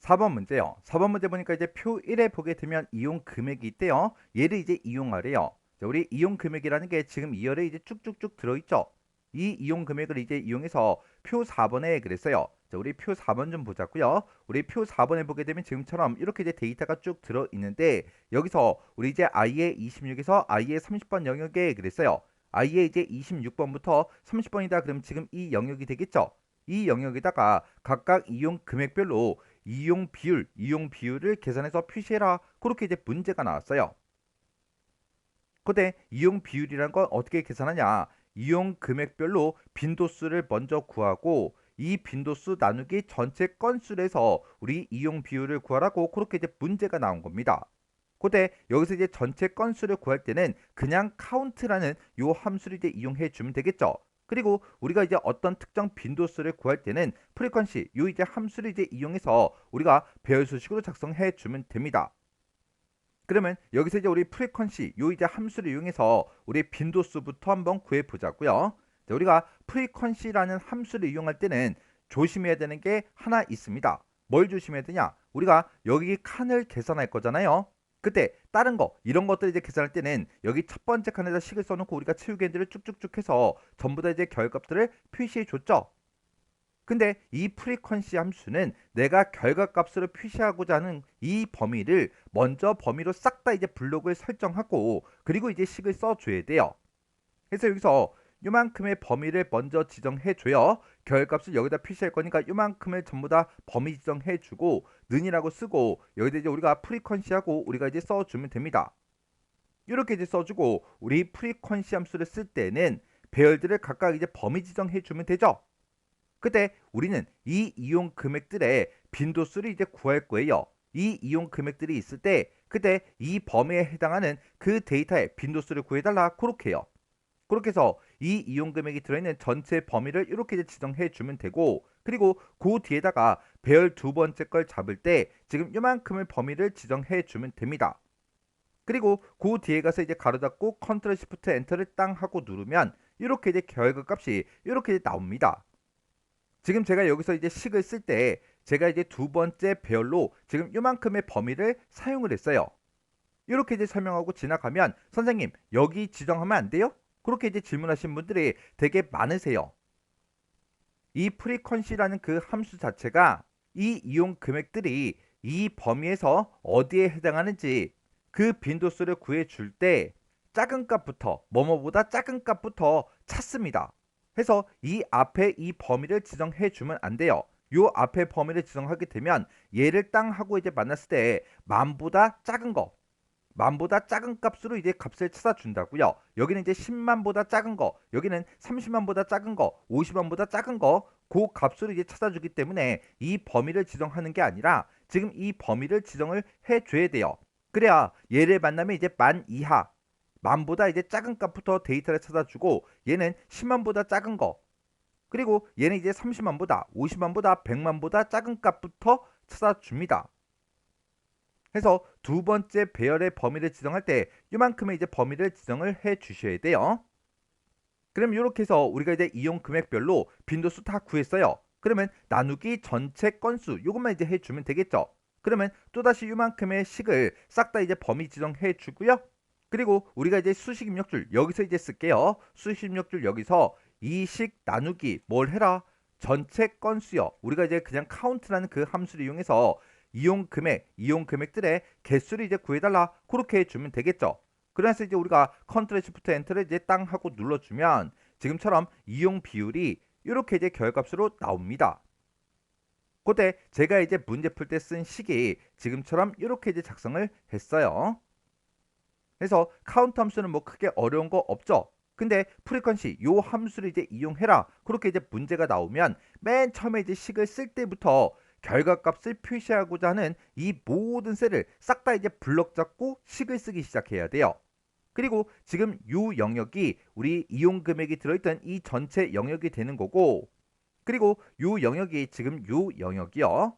4번 문제요. 4번 문제 보니까 이제 표 1에 보게 되면 이용 금액이 있대요. 얘를 이제 이용하래요. 자, 우리 이용 금액이라는 게 지금 2열에 이제 쭉쭉쭉 들어있죠. 이 이용 금액을 이제 이용해서 표 4번에 그랬어요. 자, 우리 표 4번 좀 보자고요. 우리 표 4번에 보게 되면 지금처럼 이렇게 이제 데이터가 쭉 들어 있는데 여기서 우리 이제 i의 26에서 i의 30번 영역에 그랬어요. i의 이제 26번부터 30번이다. 그럼 지금 이 영역이 되겠죠. 이 영역에다가 각각 이용 금액별로 이용 비율을 계산해서 표시해라. 그렇게 이제 문제가 나왔어요. 근데 이용 비율이란 건 어떻게 계산하냐? 이용 금액별로 빈도수를 먼저 구하고 이 빈도수 나누기 전체 건수를 해서 우리 이용 비율을 구하라고 그렇게 이제 문제가 나온 겁니다. 근데 여기서 이제 전체 건수를 구할 때는 그냥 count라는 요 함수를 이제 이용해 주면 되겠죠. 그리고 우리가 이제 어떤 특정 빈도수를 구할 때는 frequency 요 이제 함수를 이제 이용해서 우리가 배열 수식으로 작성해 주면 됩니다. 그러면 여기서 이제 우리 frequency 요 이제 함수를 이용해서 우리 빈도수부터 한번 구해 보자고요. 우리가 frequency라는 함수를 이용할 때는 조심해야 되는 게 하나 있습니다. 뭘 조심해야 되냐? 우리가 여기 칸을 계산할 거잖아요. 그때 다른 거 이런 것들 이제 계산할 때는 여기 첫 번째 칸에다 식을 써놓고 우리가 치우개들을 쭉쭉쭉 해서 전부 다 이제 결과값들을 표시해 줬죠. 근데 이 프리퀀시 함수는 내가 결과값으로 표시하고자 하는 이 범위를 먼저 범위로 싹 다 이제 블록을 설정하고 그리고 이제 식을 써줘야 돼요. 그래서 여기서 요만큼의 범위를 먼저 지정해줘요. 결과값을 여기다 표시할 거니까 요만큼을 전부 다 범위 지정해주고 는이라고 쓰고 여기다 이제 우리가 프리퀀시하고 우리가 이제 써주면 됩니다. 이렇게 이제 써주고 우리 프리퀀시 함수를 쓸 때는 배열들을 각각 이제 범위 지정해주면 되죠. 그때 우리는 이 이용 금액들의 빈도수를 이제 구할 거예요. 이 이용 금액들이 있을 때 그때 이 범위에 해당하는 그 데이터의 빈도수를 구해달라 그렇게 해요. 그렇게 해서 이 이용 금액이 들어있는 전체 범위를 이렇게 이제 지정해 주면 되고 그리고 그 뒤에다가 배열 두 번째 걸 잡을 때 지금 요만큼의 범위를 지정해 주면 됩니다. 그리고 그 뒤에 가서 이제 가로 닫고 컨트롤 시프트 엔터를 땅 하고 누르면 이렇게 이제 결과값이 이렇게 이제 나옵니다. 지금 제가 여기서 이제 식을 쓸 때 제가 이제 두 번째 배열로 지금 요만큼의 범위를 사용을 했어요. 이렇게 이제 설명하고 지나가면 선생님 여기 지정하면 안 돼요? 그렇게 이제 질문하신 분들이 되게 많으세요. 이 프리퀀시라는 그 함수 자체가 이 이용 금액들이 이 범위에서 어디에 해당하는지 그 빈도수를 구해줄 때 작은 값부터 뭐뭐보다 작은 값부터 찾습니다. 해서 이 앞에 이 범위를 지정해 주면 안 돼요. 요 앞에 범위를 지정하게 되면 얘를 땅 하고 이제 만났을 때 만보다 작은 거, 만보다 작은 값으로 이제 값을 찾아준다고요. 여기는 이제 10만보다 작은 거, 여기는 30만보다 작은 거, 50만보다 작은 거, 그 값으로 이제 찾아주기 때문에 이 범위를 지정하는 게 아니라 지금 이 범위를 지정을 해줘야 돼요. 그래야 얘를 만나면 이제 만 이하, 만보다 이제 작은 값부터 데이터를 찾아주고 얘는 10만보다 작은 거, 그리고 얘는 이제 30만보다, 50만보다, 100만보다 작은 값부터 찾아줍니다. 해서 두 번째 배열의 범위를 지정할 때 이만큼의 이제 범위를 지정을 해 주셔야 돼요. 그럼 이렇게 해서 우리가 이제 이용 금액별로 빈도수 다 구했어요. 그러면 나누기 전체 건수 이것만 이제 해주면 되겠죠. 그러면 또다시 이만큼의 식을 싹 다 이제 범위 지정해 주고요. 그리고 우리가 이제 수식 입력줄 여기서 이제 쓸게요. 수식 입력줄 여기서 이 식 나누기 뭘 해라? 전체 건수요. 우리가 이제 그냥 카운트라는 그 함수를 이용해서 이용 금액, 이용 금액들의 개수를 이제 구해달라. 그렇게 해주면 되겠죠. 그래서 이제 우리가 컨트롤 시프트 엔터를 이제 땅 하고 눌러주면 지금처럼 이용 비율이 이렇게 이제 결과값으로 나옵니다. 그때 제가 이제 문제 풀 때 쓴 식이 지금처럼 이렇게 이제 작성을 했어요. 그래서 카운트 함수는 뭐 크게 어려운 거 없죠. 근데 프리퀀시 요 함수를 이제 이용해라. 그렇게 이제 문제가 나오면 맨 처음에 이제 식을 쓸 때부터 결과값을 표시하고자 하는 이 모든 셀을 싹 다 이제 블럭 잡고 식을 쓰기 시작해야 돼요. 그리고 지금 요 영역이 우리 이용 금액이 들어있던 이 전체 영역이 되는 거고, 그리고 요 영역이 지금 요 영역이요.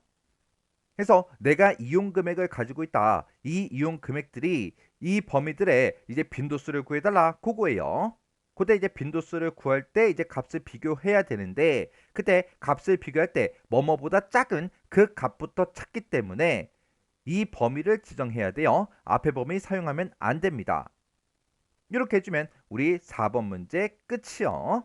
해서 내가 이용 금액을 가지고 있다. 이 이용 금액들이 이 범위들의 이제 빈도수를 구해달라. 그거예요. 그때 이제 빈도수를 구할 때 이제 값을 비교해야 되는데 그때 값을 비교할 때 뭐뭐보다 작은 그 값부터 찾기 때문에 이 범위를 지정해야 돼요. 앞에 범위 사용하면 안 됩니다. 이렇게 해주면 우리 4번 문제 끝이요.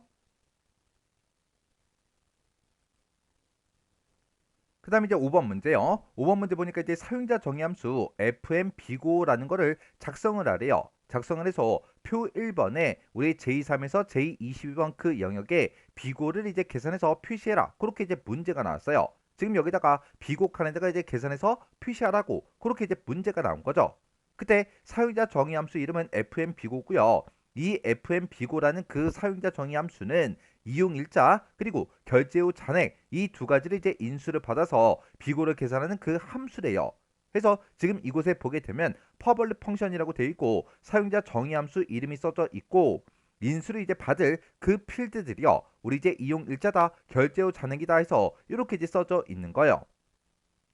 그 다음에 이제 5번 문제요. 5번 문제 보니까 이제 사용자 정의함수 fm비고라는 거를 작성을 하래요. 작성을 해서 표 1번에 우리 j3에서 j22번 그 영역에 비고를 이제 계산해서 표시해라. 그렇게 이제 문제가 나왔어요. 지금 여기다가 비고 칸에다가 이제 계산해서 표시하라고 그렇게 이제 문제가 나온 거죠. 그때 사용자 정의함수 이름은 fm비고고요. 이 fm비고라는 그 사용자 정의함수는 이용일자 그리고 결제 후 잔액 이 두 가지를 이제 인수를 받아서 비고를 계산하는 그 함수래요. 그래서 지금 이곳에 보게 되면 퍼블릭 펑션이라고 되어 있고 사용자 정의함수 이름이 써져 있고 인수를 이제 받을 그 필드들이요. 우리 이제 이용일자다 결제 후 잔액이다 해서 이렇게 이제 써져 있는 거예요.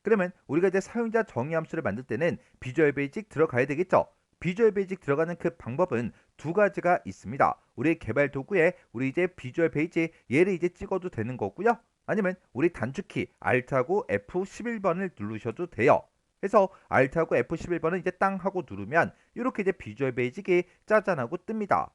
그러면 우리가 이제 사용자 정의함수를 만들 때는 비주얼 베이직 들어가야 되겠죠. 비주얼 베이직 들어가는 그 방법은 두 가지가 있습니다. 우리 개발 도구에 우리 이제 비주얼 베이직 얘를 이제 찍어도 되는 거고요. 아니면 우리 단축키 Alt하고 F11번을 누르셔도 돼요. 그래서 Alt하고 F11번을 이제 땅 하고 누르면 이렇게 이제 비주얼 베이직이 짜잔하고 뜹니다.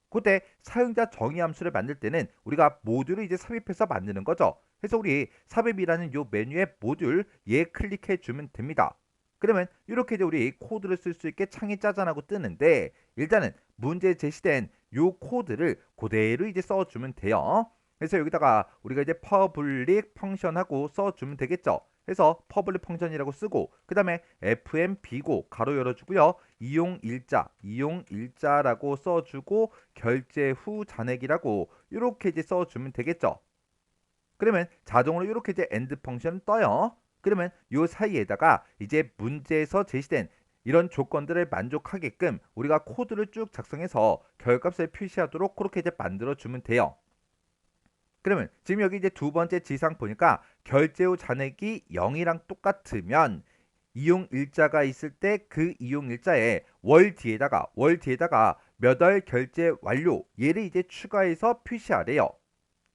그때 사용자 정의 함수를 만들 때는 우리가 모듈을 이제 삽입해서 만드는 거죠. 그래서 우리 삽입이라는 요 메뉴의 모듈 얘 클릭해 주면 됩니다. 그러면 이렇게 이제 우리 코드를 쓸 수 있게 창이 짜잔하고 뜨는데 일단은 문제에 제시된 요 코드를 그대로 이제 써주면 돼요. 그래서 여기다가 우리가 이제 퍼블릭 펑션하고 써주면 되겠죠. 그래서 퍼블릭 펑션이라고 쓰고 그 다음에 fm 비고 가로 열어주고요. 이용일자라고 써주고 결제 후 잔액이라고 이렇게 이제 써주면 되겠죠. 그러면 자동으로 이렇게 이제 엔드 펑션 떠요. 그러면 요 사이에다가 이제 문제에서 제시된 이런 조건들을 만족하게끔 우리가 코드를 쭉 작성해서 결값을 표시하도록 그렇게 이제 만들어 주면 돼요. 그러면 지금 여기 이제 두 번째 지상 보니까 결제 후 잔액이 0이랑 똑같으면 이용 일자가 있을 때 그 이용 일자에 월 뒤에다가 몇 월 결제 완료 얘를 이제 추가해서 표시하래요.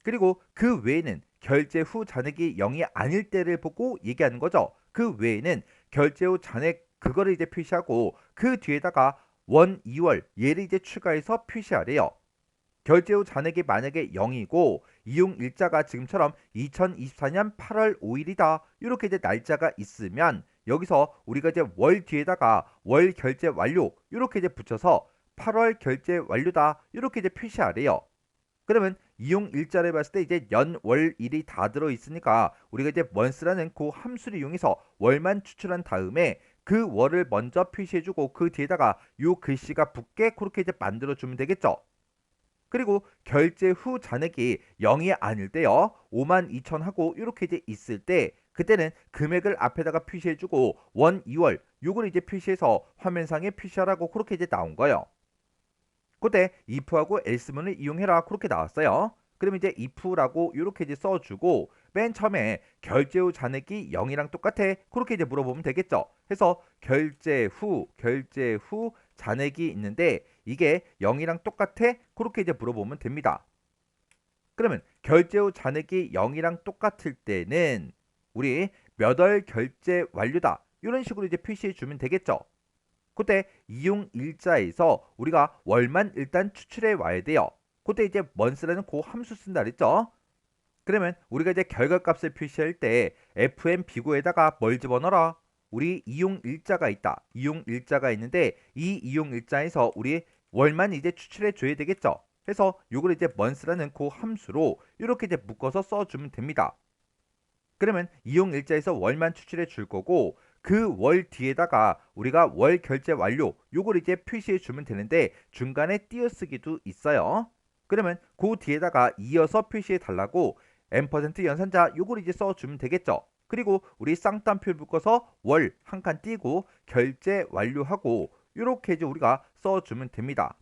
그리고 그 외에는 결제 후 잔액이 0이 아닐 때를 보고 얘기하는 거죠. 그 외에는 결제 후 잔액 그거를 이제 표시하고 그 뒤에다가 원, 2월 얘를 이제 추가해서 표시하래요. 결제 후 잔액이 만약에 0이고 이용 일자가 지금처럼 2024년 8월 5일이다. 이렇게 이제 날짜가 있으면 여기서 우리가 이제 월 뒤에다가 월 결제 완료 이렇게 이제 붙여서 8월 결제 완료다. 이렇게 이제 표시하래요. 그러면 이용 일자를 봤을 때 이제 연, 월, 일이 다 들어 있으니까 우리가 이제 month라는 그 함수를 이용해서 월만 추출한 다음에 그 월을 먼저 표시해주고 그 뒤에다가 요 글씨가 붙게 그렇게 이제 만들어주면 되겠죠. 그리고 결제 후 잔액이 0이 아닐 때요. 52,000하고 이렇게 이제 있을 때 그때는 금액을 앞에다가 표시해주고 원, 2월 요걸 이제 표시해서 화면상에 표시하라고 그렇게 이제 나온 거예요. 그때 if하고 else문을 이용해라 그렇게 나왔어요. 그럼 이제 if라고 이렇게 이제 써주고 맨 처음에 결제 후 잔액이 0이랑 똑같아 그렇게 이제 물어보면 되겠죠. 해서 결제 후 잔액이 있는데 이게 0이랑 똑같아 그렇게 이제 물어보면 됩니다. 그러면 결제 후 잔액이 0이랑 똑같을 때는 우리 몇 월 결제 완료다 이런 식으로 이제 표시해 주면 되겠죠. 그때 이용 일자에서 우리가 월만 일단 추출해 와야 돼요. 그때 이제 month라는 그 함수 쓴다 그랬죠. 그러면 우리가 이제 결과값을 표시할 때 fm 비고에다가 뭘 집어넣어라? 우리 이용 일자가 있다. 이용 일자가 있는데 이 이용 일자에서 우리 월만 이제 추출해 줘야 되겠죠. 그래서 요걸 이제 month라는 그 함수로 이렇게 이제 묶어서 써주면 됩니다. 그러면 이용 일자에서 월만 추출해 줄 거고 그 월 뒤에다가 우리가 월 결제 완료 요걸 이제 표시해 주면 되는데 중간에 띄어쓰기도 있어요. 그러면 그 뒤에다가 이어서 표시해 달라고 M% 연산자 요걸 이제 써주면 되겠죠. 그리고 우리 쌍따옴표 묶어서 월 한 칸 띄고 결제 완료하고 이렇게 이제 우리가 써주면 됩니다.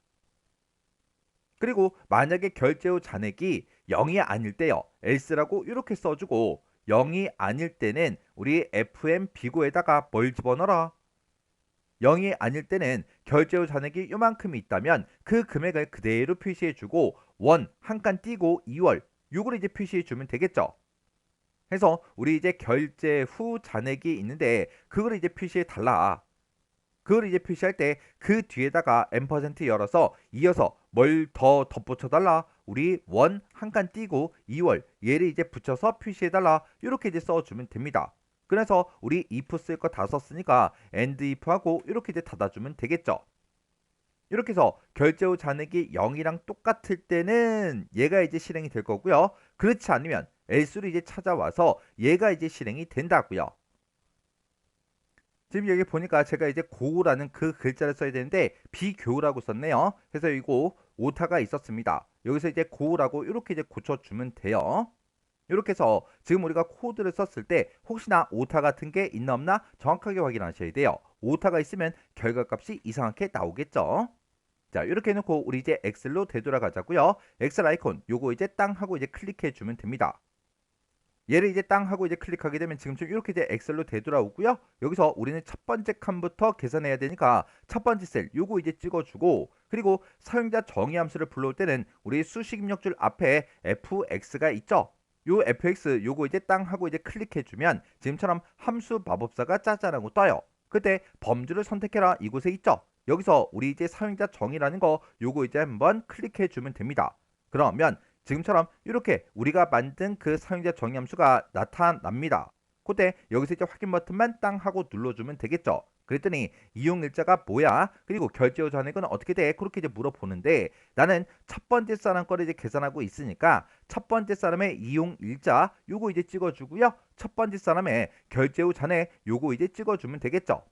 그리고 만약에 결제 후 잔액이 0이 아닐 때요. else라고 이렇게 써주고 0이 아닐 때는 우리 FM 비고에다가 뭘 집어넣어라? 0이 아닐 때는 결제 후 잔액이 요만큼이 있다면 그 금액을 그대로 표시해주고 원 한 칸 띄고 2월 요걸 이제 표시해주면 되겠죠. 해서 우리 이제 결제 후 잔액이 있는데 그걸 이제 표시해 달라. 그걸 이제 표시할 때 그 뒤에다가 M% 열어서 이어서 뭘 더 덧붙여 달라. 우리 원 한 칸 띄고 2월 얘를 이제 붙여서 표시해 달라. 이렇게 이제 써주면 됩니다. 그래서 우리 if 쓸 거 다 썼으니까 and if하고 이렇게 이제 닫아주면 되겠죠. 이렇게 해서 결제 후 잔액이 0이랑 똑같을 때는 얘가 이제 실행이 될 거고요. 그렇지 않으면 else를 이제 찾아와서 얘가 이제 실행이 된다고요. 지금 여기 보니까 제가 이제 고우라는 그 글자를 써야 되는데 비교우라고 썼네요. 그래서 이거 오타가 있었습니다. 여기서 이제 고우라고 이렇게 이제 고쳐주면 돼요. 이렇게 해서 지금 우리가 코드를 썼을 때 혹시나 오타 같은 게 있나 없나 정확하게 확인하셔야 돼요. 오타가 있으면 결과값이 이상하게 나오겠죠. 자, 이렇게 해놓고 우리 이제 엑셀로 되돌아가자고요. 엑셀 아이콘 요거 이제 땅 하고 이제 클릭해 주면 됩니다. 얘를 이제 땅 하고 이제 클릭하게 되면 지금처럼 이렇게 이제 엑셀로 되돌아오고요. 여기서 우리는 첫 번째 칸부터 계산해야 되니까 첫 번째 셀 요거 이제 찍어주고 그리고 사용자 정의 함수를 불러올 때는 우리 수식 입력줄 앞에 fx가 있죠. 요 fx 요거 이제 땅 하고 이제 클릭해주면 지금처럼 함수 마법사가 짜잔하고 떠요. 그때 범주를 선택해라 이곳에 있죠. 여기서 우리 이제 사용자 정의라는 거 요거 이제 한번 클릭해주면 됩니다. 그러면 지금처럼 이렇게 우리가 만든 그 사용자 정의 함수가 나타납니다. 그때 여기서 이제 확인 버튼만 땅 하고 눌러주면 되겠죠. 그랬더니 이용 일자가 뭐야? 그리고 결제 후 잔액은 어떻게 돼? 그렇게 이제 물어보는데 나는 첫 번째 사람 거를 이제 계산하고 있으니까 첫 번째 사람의 이용 일자 요거 이제 찍어주고요. 첫 번째 사람의 결제 후 잔액 요거 이제 찍어주면 되겠죠.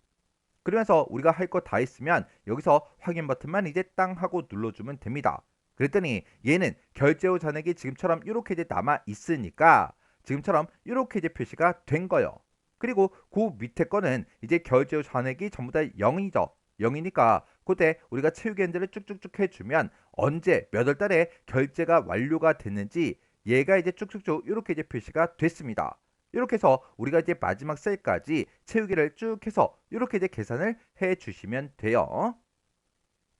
그러면서 우리가 할 거 다 했으면 여기서 확인 버튼만 이제 땅 하고 눌러주면 됩니다. 그랬더니 얘는 결제 후 잔액이 지금처럼 이렇게 이제 남아 있으니까 지금처럼 이렇게 이제 표시가 된 거예요. 그리고 그 밑에 거는 이제 결제 후 잔액이 전부 다 0이죠. 0이니까 그때 우리가 채우기 엔드를 쭉쭉쭉 해주면 언제 몇 월 달에 결제가 완료가 됐는지 얘가 이제 쭉쭉쭉 이렇게 이제 표시가 됐습니다. 이렇게 해서 우리가 이제 마지막 셀까지 채우기를 쭉 해서 이렇게 이제 계산을 해 주시면 돼요.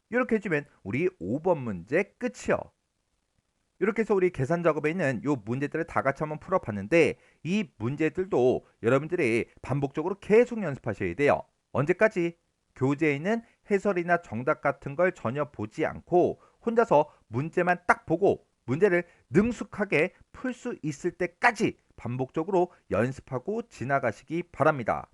이렇게 해주면 우리 5번 문제 끝이요. 이렇게 해서 우리 계산 작업에 있는 이 문제들을 다 같이 한번 풀어봤는데 이 문제들도 여러분들이 반복적으로 계속 연습하셔야 돼요. 언제까지? 교재에 있는 해설이나 정답 같은 걸 전혀 보지 않고 혼자서 문제만 딱 보고 문제를 능숙하게 풀 수 있을 때까지 반복적으로 연습하고 지나가시기 바랍니다.